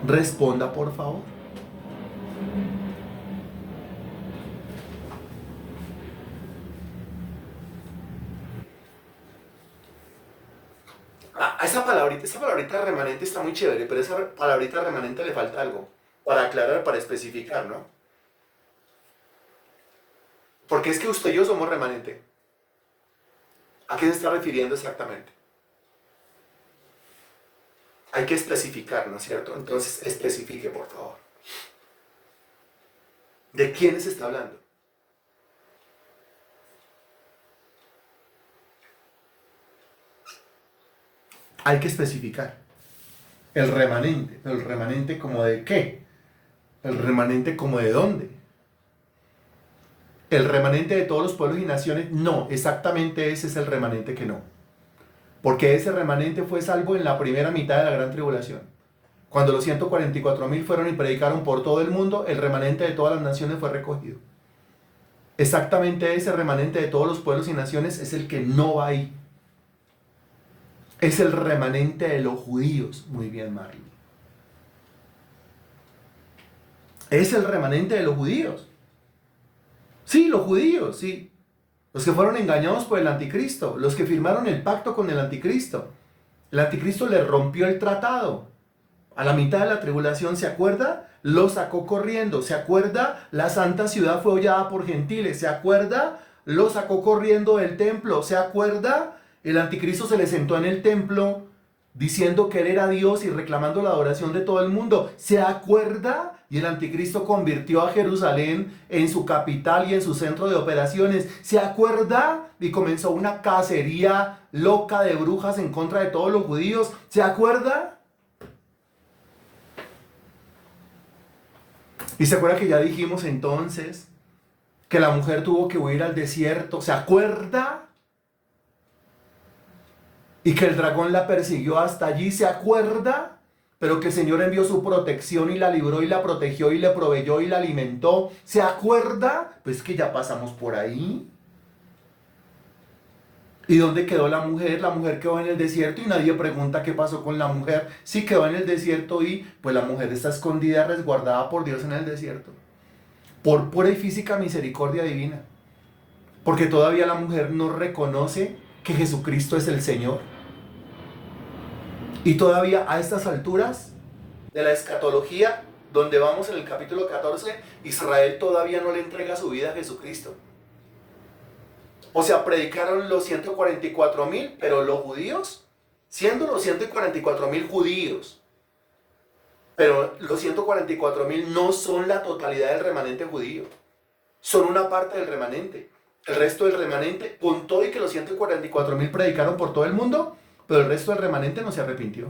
Responda, por favor. Esa palabrita remanente está muy chévere, pero esa palabrita remanente le falta algo para aclarar, para especificar, ¿no? Porque es que usted y yo somos remanente. ¿A qué se está refiriendo exactamente? Hay que especificar, ¿no es cierto? Entonces, especifique, por favor. ¿De quiénes está hablando? Hay que especificar. El remanente. ¿Pero el remanente como de qué? ¿El remanente como de dónde? ¿El remanente de todos los pueblos y naciones? No, exactamente ese es el remanente que no. Porque ese remanente fue salvo en la primera mitad de la gran tribulación. Cuando los 144,000 fueron y predicaron por todo el mundo, el remanente de todas las naciones fue recogido. Exactamente ese remanente de todos los pueblos y naciones es el que no va ahí. Es el remanente de los judíos. Muy bien, Marley. Es el remanente de los judíos. Sí, los judíos, sí. Los que fueron engañados por el anticristo. Los que firmaron el pacto con el anticristo. El anticristo le rompió el tratado. A la mitad de la tribulación, ¿se acuerda? Lo sacó corriendo. ¿Se acuerda? La santa ciudad fue hollada por gentiles. ¿Se acuerda? Lo sacó corriendo del templo. ¿Se acuerda? El anticristo se le sentó en el templo diciendo que él era Dios y reclamando la adoración de todo el mundo. ¿Se acuerda? Y el anticristo convirtió a Jerusalén en su capital y en su centro de operaciones. ¿Se acuerda? Y comenzó una cacería loca de brujas en contra de todos los judíos. ¿Se acuerda? Y se acuerda que ya dijimos entonces que la mujer tuvo que huir al desierto. ¿Se acuerda? Y que el dragón la persiguió hasta allí, ¿se acuerda? Pero que el Señor envió su protección y la libró y la protegió y le proveyó y la alimentó. ¿Se acuerda? Pues que ya pasamos por ahí. ¿Y dónde quedó la mujer? La mujer quedó en el desierto y nadie pregunta qué pasó con la mujer. Sí quedó en el desierto y pues la mujer está escondida, resguardada por Dios en el desierto. Por pura y física misericordia divina. Porque todavía la mujer no reconoce que Jesucristo es el Señor. Y todavía a estas alturas de la escatología, donde vamos en el capítulo 14, Israel todavía no le entrega su vida a Jesucristo. O sea, predicaron los 144,000, pero los judíos, siendo los 144,000 judíos, pero los 144,000 no son la totalidad del remanente judío, son una parte del remanente. El resto del remanente, con todo y que los 144,000 predicaron por todo el mundo, pero el resto del remanente no se arrepintió.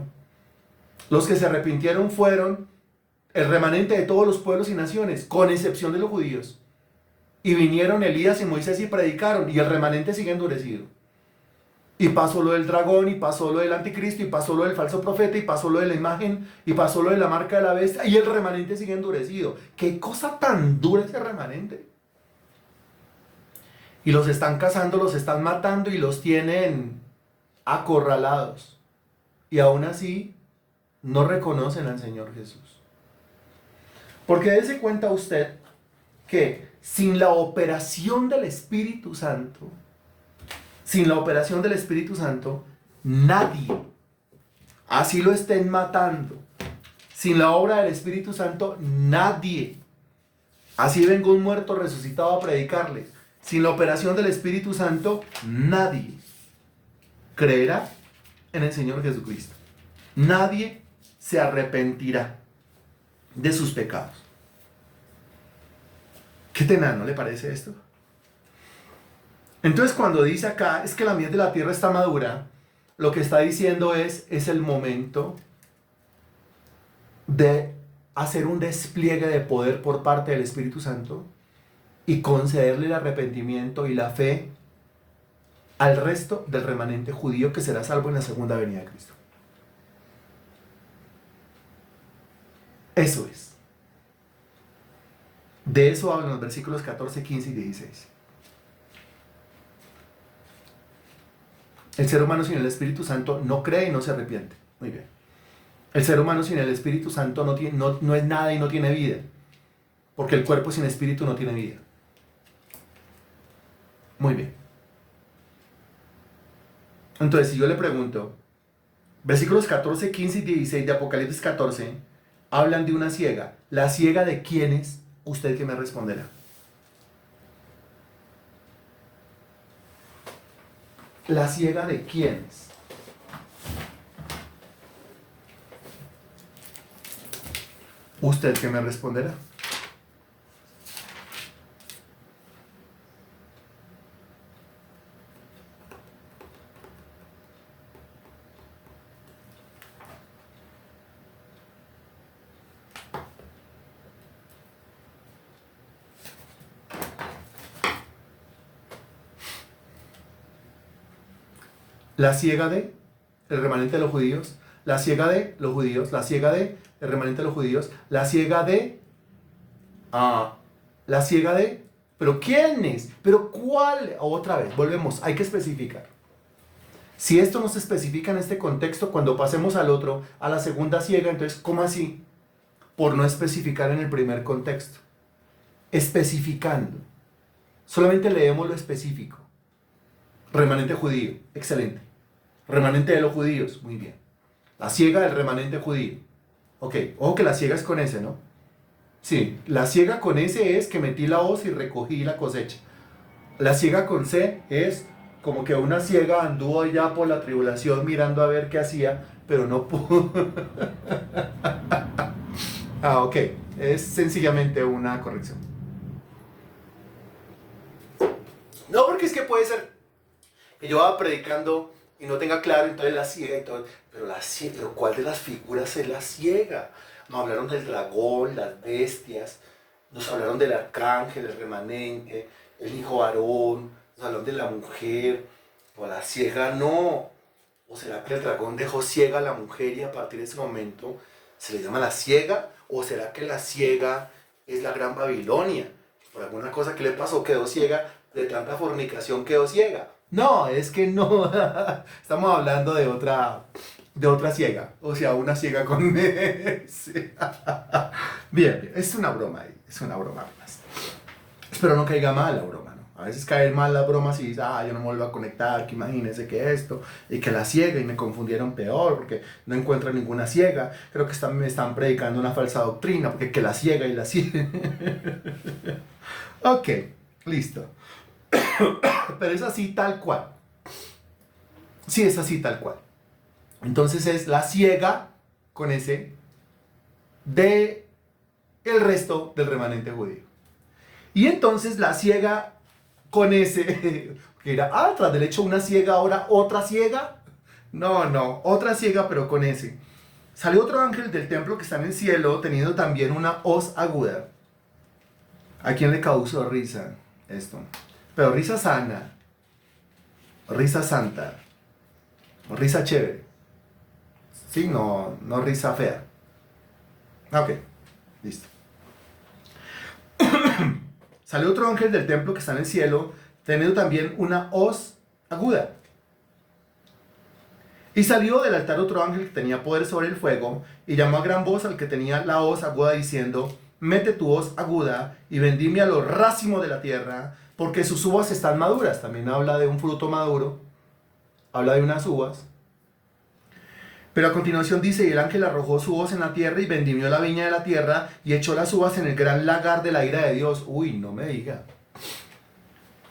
Los que se arrepintieron fueron el remanente de todos los pueblos y naciones, con excepción de los judíos. Y vinieron Elías y Moisés y predicaron, y el remanente sigue endurecido. Y pasó lo del dragón, y pasó lo del anticristo, y pasó lo del falso profeta, y pasó lo de la imagen, y pasó lo de la marca de la bestia, y el remanente sigue endurecido. ¡Qué cosa tan dura ese remanente! Y los están cazando, los están matando y los tienen acorralados. Y aún así no reconocen al Señor Jesús. Porque dése cuenta usted que sin la operación del Espíritu Santo, nadie, así lo estén matando, sin la obra del Espíritu Santo, nadie, así venga un muerto resucitado a predicarle, sin la operación del Espíritu Santo, nadie creerá en el Señor Jesucristo. Nadie se arrepentirá de sus pecados. ¿Qué tenaz, no le parece esto? Entonces cuando dice acá, es que la miel de la tierra está madura, lo que está diciendo es el momento de hacer un despliegue de poder por parte del Espíritu Santo y concederle el arrepentimiento y la fe al resto del remanente judío que será salvo en la segunda venida de Cristo. Eso es. De eso hablan los versículos 14, 15 y 16. El ser humano sin el Espíritu Santo no cree y no se arrepiente. Muy bien. El ser humano sin el Espíritu Santo no es nada y no tiene vida. Porque el cuerpo sin espíritu no tiene vida. Muy bien. Entonces, si yo le pregunto, versículos 14, 15 y 16 de Apocalipsis 14 hablan de una ciega. ¿La ciega de quién es? ¿Usted qué me responderá? ¿La ciega de quién es? ¿Usted qué me responderá? La ciega de el remanente de los judíos, la ciega de los judíos, la ciega de el remanente de los judíos, la ciega de la ciega de, pero ¿quién es? ¿Pero cuál? Otra vez, volvemos, hay que especificar. Si esto no se especifica en este contexto, cuando pasemos al otro, a la segunda ciega, entonces, ¿cómo así? Por no especificar en el primer contexto. Especificando. Solamente leemos lo específico. Remanente judío, excelente. Remanente de los judíos, muy bien. La ciega del remanente judío. Ok, ojo que la ciega es con S, ¿no? Sí, la ciega con S es que metí la hoz y recogí la cosecha. La ciega con C es como que una ciega anduvo allá por la tribulación mirando a ver qué hacía, pero no pudo. Ok, es sencillamente una corrección. No, porque es que puede ser que yo vaya predicando y no tenga claro, entonces la ciega y todo. Pero pero ¿cuál de las figuras es la ciega? Nos hablaron del dragón, las bestias, nos hablaron del arcángel, el remanente, el hijo varón, nos hablaron de la mujer, o la ciega no. ¿O será que el dragón dejó ciega a la mujer y a partir de ese momento se le llama la ciega? ¿O será que la ciega es la gran Babilonia? Por alguna cosa que le pasó quedó ciega, de tanta fornicación quedó ciega. No, es que no. Estamos hablando de otra ciega. O sea, una ciega con S. Bien, es una broma ahí. Es una broma más. Espero no caiga mal la broma, ¿no? A veces caen mal las bromas y dices, yo no me vuelvo a conectar, que imagínense que esto, y que la ciega, y me confundieron peor, porque no encuentro ninguna ciega. Creo que me están predicando una falsa doctrina, porque que la ciega y la ciega. Ok, listo. Pero es así tal cual. Sí, es así tal cual. Entonces es la ciega con ese de el resto del remanente judío. Y entonces la ciega con ese, que era, tras del hecho una ciega, ahora otra ciega. No, otra ciega pero con ese. Salió otro ángel del templo que está en el cielo teniendo también una hoz aguda. ¿A quién le causó risa esto? Pero risa sana, risa santa, risa chévere. Sí, no risa fea. Ok, listo. Salió otro ángel del templo que está en el cielo, teniendo también una hoz aguda. Y salió del altar otro ángel que tenía poder sobre el fuego, y llamó a gran voz al que tenía la hoz aguda, diciendo, mete tu hoz aguda y vendimia lo racimo de la tierra, porque sus uvas están maduras. También habla de un fruto maduro, habla de unas uvas. Pero a continuación dice, y el ángel arrojó su hoz en la tierra y vendimió la viña de la tierra y echó las uvas en el gran lagar de la ira de Dios. Uy, no me diga.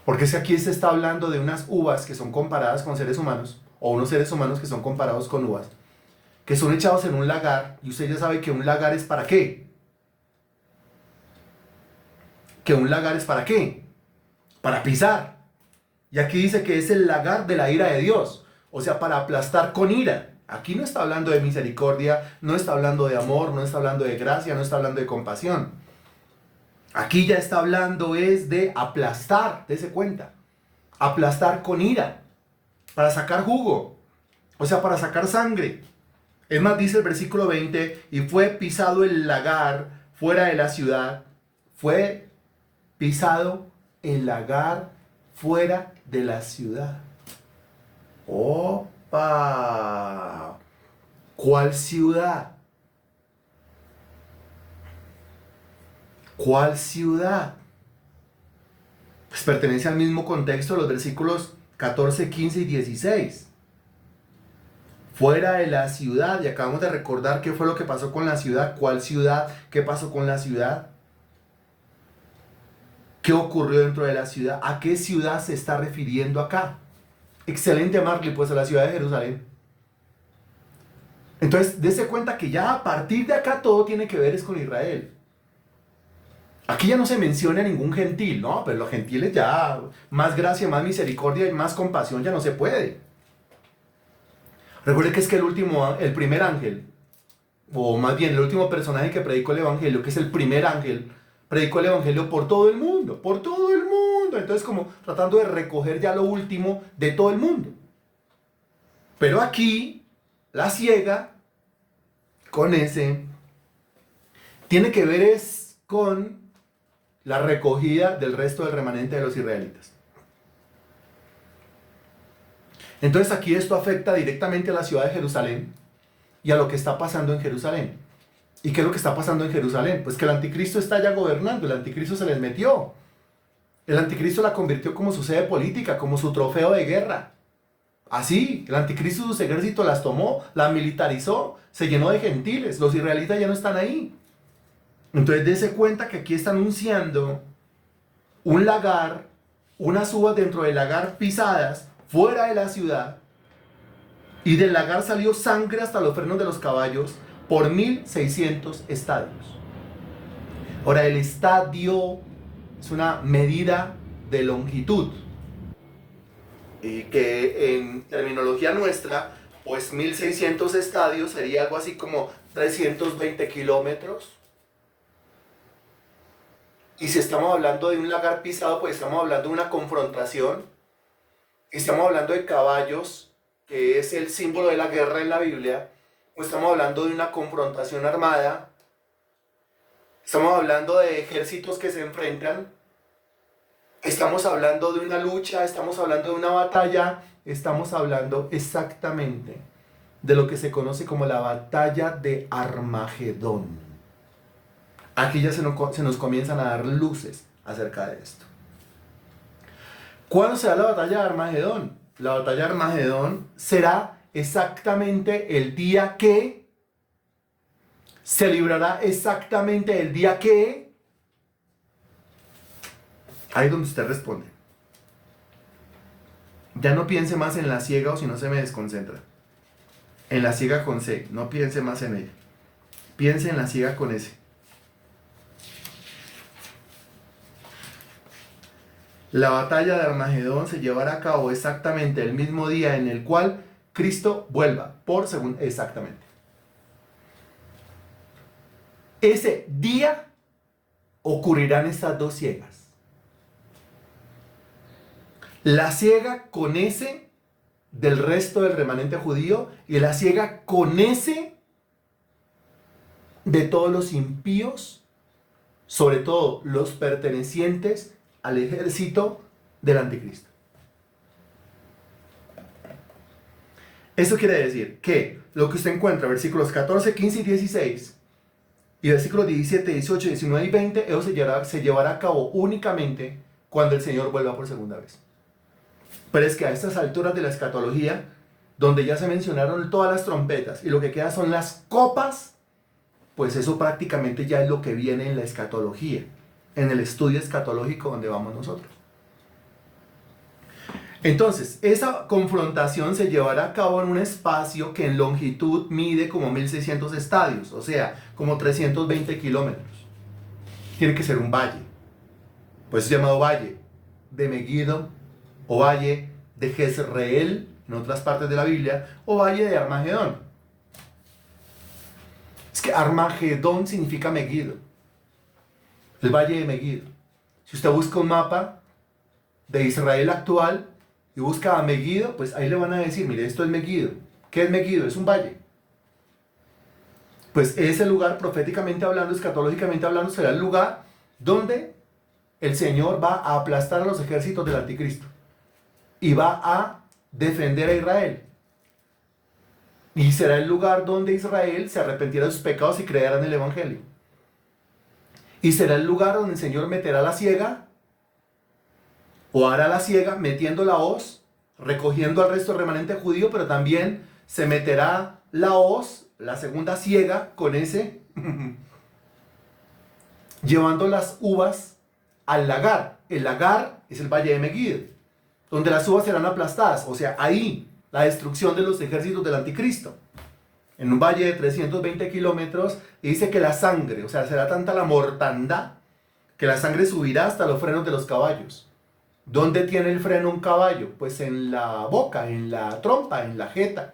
Porque si aquí se está hablando de unas uvas que son comparadas con seres humanos, o unos seres humanos que son comparados con uvas, que son echados en un lagar, y usted ya sabe que un lagar es para qué. Que un lagar es para qué. Para pisar. Y aquí dice que es el lagar de la ira de Dios. O sea, para aplastar con ira. Aquí no está hablando de misericordia, no está hablando de amor, no está hablando de gracia, no está hablando de compasión. Aquí ya está hablando es de aplastar, dése cuenta. Aplastar con ira. Para sacar jugo. O sea, para sacar sangre. Es más, dice el versículo 20, y fue pisado el lagar fuera de la ciudad. Fue pisado el lagar fuera de la ciudad. ¡Opa! ¿Cuál ciudad? ¿Cuál ciudad? Pues pertenece al mismo contexto de los versículos 14, 15 y 16. Fuera de la ciudad, y acabamos de recordar qué fue lo que pasó con la ciudad. ¿Cuál ciudad? ¿Qué pasó con la ciudad? ¿Qué ocurrió dentro de la ciudad? ¿A qué ciudad se está refiriendo acá? Excelente, Marley, pues a la ciudad de Jerusalén. Entonces, dése cuenta que ya a partir de acá todo tiene que ver es con Israel. Aquí ya no se menciona ningún gentil, ¿no? Pero los gentiles ya, más gracia, más misericordia y más compasión ya no se puede. Recuerde que es que el primer ángel, o más bien el último personaje que predicó el evangelio, que es el primer ángel, predicó el evangelio por todo el mundo, por todo el mundo. Entonces como tratando de recoger ya lo último de todo el mundo. Pero aquí, la ciega, con ese, tiene que ver es con la recogida del resto del remanente de los israelitas. Entonces aquí esto afecta directamente a la ciudad de Jerusalén y a lo que está pasando en Jerusalén. ¿Y qué es lo que está pasando en Jerusalén? Pues que el anticristo está ya gobernando, el anticristo se les metió. El anticristo la convirtió como su sede política, como su trofeo de guerra. Así, el anticristo sus ejércitos las tomó, las militarizó, se llenó de gentiles, los israelitas ya no están ahí. Entonces dése cuenta que aquí está anunciando un lagar, unas uvas dentro del lagar pisadas, fuera de la ciudad, y del lagar salió sangre hasta los frenos de los caballos por 1600 estadios. Ahora, el estadio es una medida de longitud, y que en terminología nuestra, pues 1600 estadios sería algo así como 320 kilómetros. Y si estamos hablando de un lagar pisado, pues estamos hablando de una confrontación. Estamos hablando de caballos, que es el símbolo de la guerra en la Biblia. O estamos hablando de una confrontación armada. Estamos hablando de ejércitos que se enfrentan. Estamos hablando de una lucha, estamos hablando de una batalla. Estamos hablando exactamente de lo que se conoce como la batalla de Armagedón. Aquí ya se nos comienzan a dar luces acerca de esto. ¿Cuándo será la batalla de Armagedón? La batalla de Armagedón será exactamente el día que se librará exactamente el día que. Ahí es donde usted responde. Ya no piense más en la ciega o si no se me desconcentra. En la ciega con C, no piense más en ella. Piense en la ciega con S. La batalla de Armagedón se llevará a cabo exactamente el mismo día en el cual Cristo vuelva, exactamente. Ese día ocurrirán estas dos ciegas. La ciega con S del resto del remanente judío y la ciega con S de todos los impíos, sobre todo los pertenecientes al ejército del anticristo. Eso quiere decir que lo que usted encuentra, versículos 14, 15 y 16, y versículos 17, 18, 19 y 20, eso se llevará a cabo únicamente cuando el Señor vuelva por segunda vez. Pero es que a estas alturas de la escatología, donde ya se mencionaron todas las trompetas y lo que queda son las copas, pues eso prácticamente ya es lo que viene en la escatología, en el estudio escatológico donde vamos nosotros. Entonces, esa confrontación se llevará a cabo en un espacio que en longitud mide como 1600 estadios, o sea, como 320 kilómetros. Tiene que ser un valle, pues es llamado Valle de Megiddo, o Valle de Jezreel, en otras partes de la Biblia, o Valle de Armagedón. Es que Armagedón significa Megiddo, el Valle de Megiddo. Si usted busca un mapa de Israel actual y busca a Megiddo, pues ahí le van a decir, mire, esto es Megiddo. ¿Qué es Megiddo? Es un valle. Pues ese lugar, proféticamente hablando, escatológicamente hablando, será el lugar donde el Señor va a aplastar a los ejércitos del anticristo y va a defender a Israel. Y será el lugar donde Israel se arrepentirá de sus pecados y creerá en el Evangelio. Y será el lugar donde el Señor meterá la siega, o hará la siega metiendo la hoz, recogiendo al resto del remanente judío, pero también se meterá la hoz, la segunda siega, con ese, llevando las uvas al lagar. El lagar es el valle de Megiddo, donde las uvas serán aplastadas, o sea, ahí la destrucción de los ejércitos del anticristo. En un valle de 320 kilómetros, y dice que la sangre, o sea, será tanta la mortandad, que la sangre subirá hasta los frenos de los caballos. ¿Dónde tiene el freno un caballo? Pues en la boca, en la trompa, en la jeta.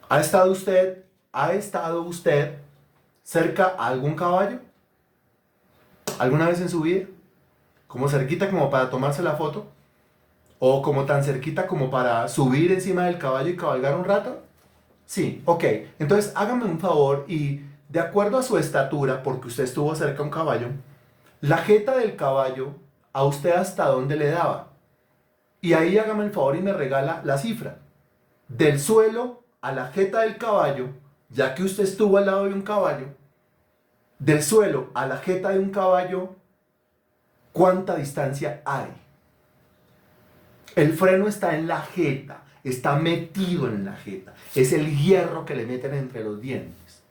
¿Ha estado usted cerca a algún caballo? ¿Alguna vez en su vida? ¿Como cerquita como para tomarse la foto? ¿O como tan cerquita como para subir encima del caballo y cabalgar un rato? Sí, ok. Entonces hágame un favor y de acuerdo a su estatura, porque usted estuvo cerca a un caballo, la jeta del caballo, ¿a usted hasta dónde le daba? Y ahí hágame el favor y me regala la cifra. Del suelo a la jeta del caballo, ya que usted estuvo al lado de un caballo, del suelo a la jeta de un caballo, ¿cuánta distancia hay? El freno está en la jeta, está metido en la jeta. Es el hierro que le meten entre los dientes.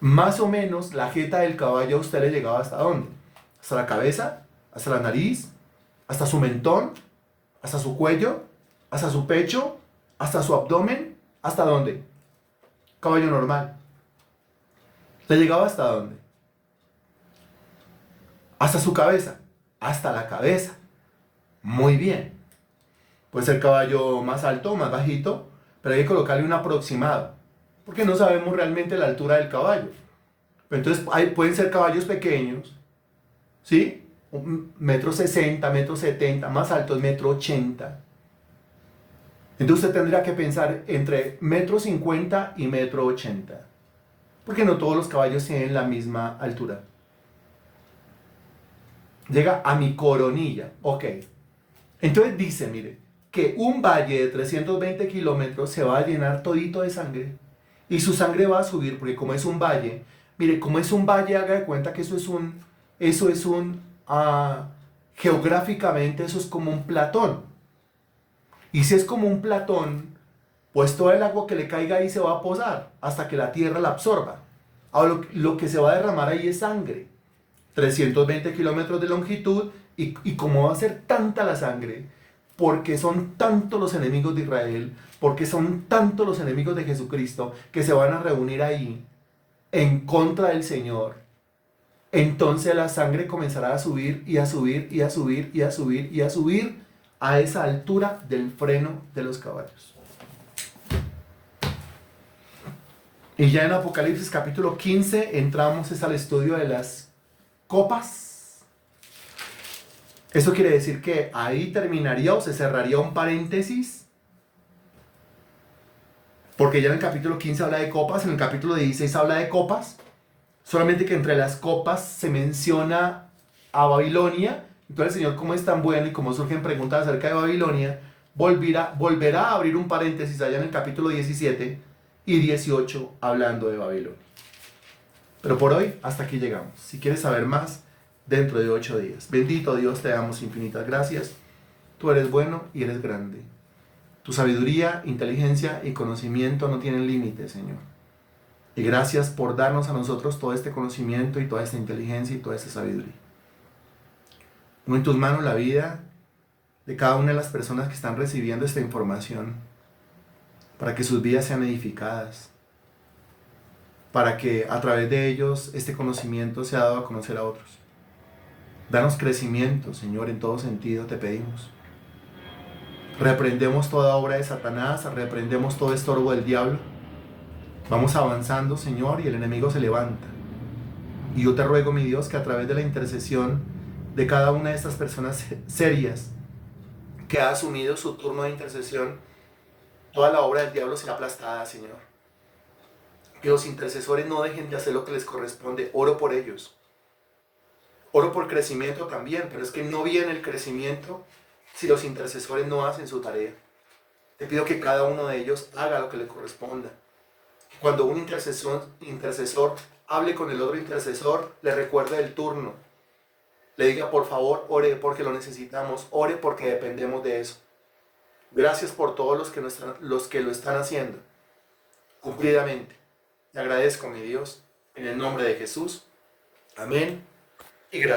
Más o menos la jeta del caballo a usted le llegaba ¿hasta dónde? ¿Hasta la cabeza? ¿Hasta la nariz? ¿Hasta su mentón? ¿Hasta su cuello? ¿Hasta su pecho? ¿Hasta su abdomen? ¿Hasta dónde? Caballo normal. ¿Le llegaba hasta dónde? Hasta su cabeza. Hasta la cabeza. Muy bien. Puede ser caballo más alto, más bajito, pero hay que colocarle un aproximado, porque no sabemos realmente la altura del caballo. Entonces pueden ser caballos pequeños, ¿sí? 1,60 m, 1,70 m, más altos 1,80 m. Entonces usted tendría que pensar entre 1,50 m y 1,80 m, porque no todos los caballos tienen la misma altura. Llega a mi coronilla, ok. Entonces dice, mire, que un valle de 320 kilómetros se va a llenar todito de sangre y su sangre va a subir, porque como es un valle, mire, como es un valle, haga de cuenta que geográficamente eso es como un platón. Y si es como un platón, pues todo el agua que le caiga ahí se va a posar hasta que la tierra la absorba. Ahora lo que se va a derramar ahí es sangre. 320 kilómetros de longitud y como va a ser tanta la sangre, porque son tantos los enemigos de Israel, porque son tantos los enemigos de Jesucristo que se van a reunir ahí en contra del Señor, entonces la sangre comenzará a subir y a subir y a subir y a subir y a subir a esa altura del freno de los caballos. Y ya en Apocalipsis capítulo 15 entramos al estudio de las copas. Eso quiere decir que ahí terminaría o se cerraría un paréntesis, porque ya en el capítulo 15 habla de copas, en el capítulo 16 habla de copas, solamente que entre las copas se menciona a Babilonia. Entonces el Señor, como es tan bueno y como surgen preguntas acerca de Babilonia, volverá a abrir un paréntesis allá en el capítulo 17 y 18 hablando de Babilonia. Pero por hoy hasta aquí llegamos. Si quieres saber más, dentro de 8 días. Bendito Dios, te damos infinitas gracias. Tú eres bueno y eres grande. Tu sabiduría, inteligencia y conocimiento no tienen límites, Señor. Y gracias por darnos a nosotros todo este conocimiento y toda esta inteligencia y toda esta sabiduría. Pongo en tus manos la vida de cada una de las personas que están recibiendo esta información, para que sus vidas sean edificadas, para que a través de ellos este conocimiento sea dado a conocer a otros. Danos crecimiento, Señor, en todo sentido te pedimos. Reprendemos toda obra de Satanás, reprendemos todo estorbo del diablo. Vamos avanzando, Señor, y el enemigo se levanta. Y yo te ruego, mi Dios, que a través de la intercesión de cada una de estas personas serias que ha asumido su turno de intercesión, toda la obra del diablo será aplastada, Señor. que los intercesores no dejen de hacer lo que les corresponde. Oro por ellos. Oro por crecimiento también, pero es que no viene el crecimiento si los intercesores no hacen su tarea. Te pido que cada uno de ellos haga lo que le corresponda. Cuando un intercesor hable con el otro intercesor, le recuerde el turno. Le diga, por favor, ore porque lo necesitamos, ore porque dependemos de eso. Gracias por todos los que lo están haciendo cumplidamente. Te agradezco, mi Dios, en el nombre de Jesús. Amén. Y gracias.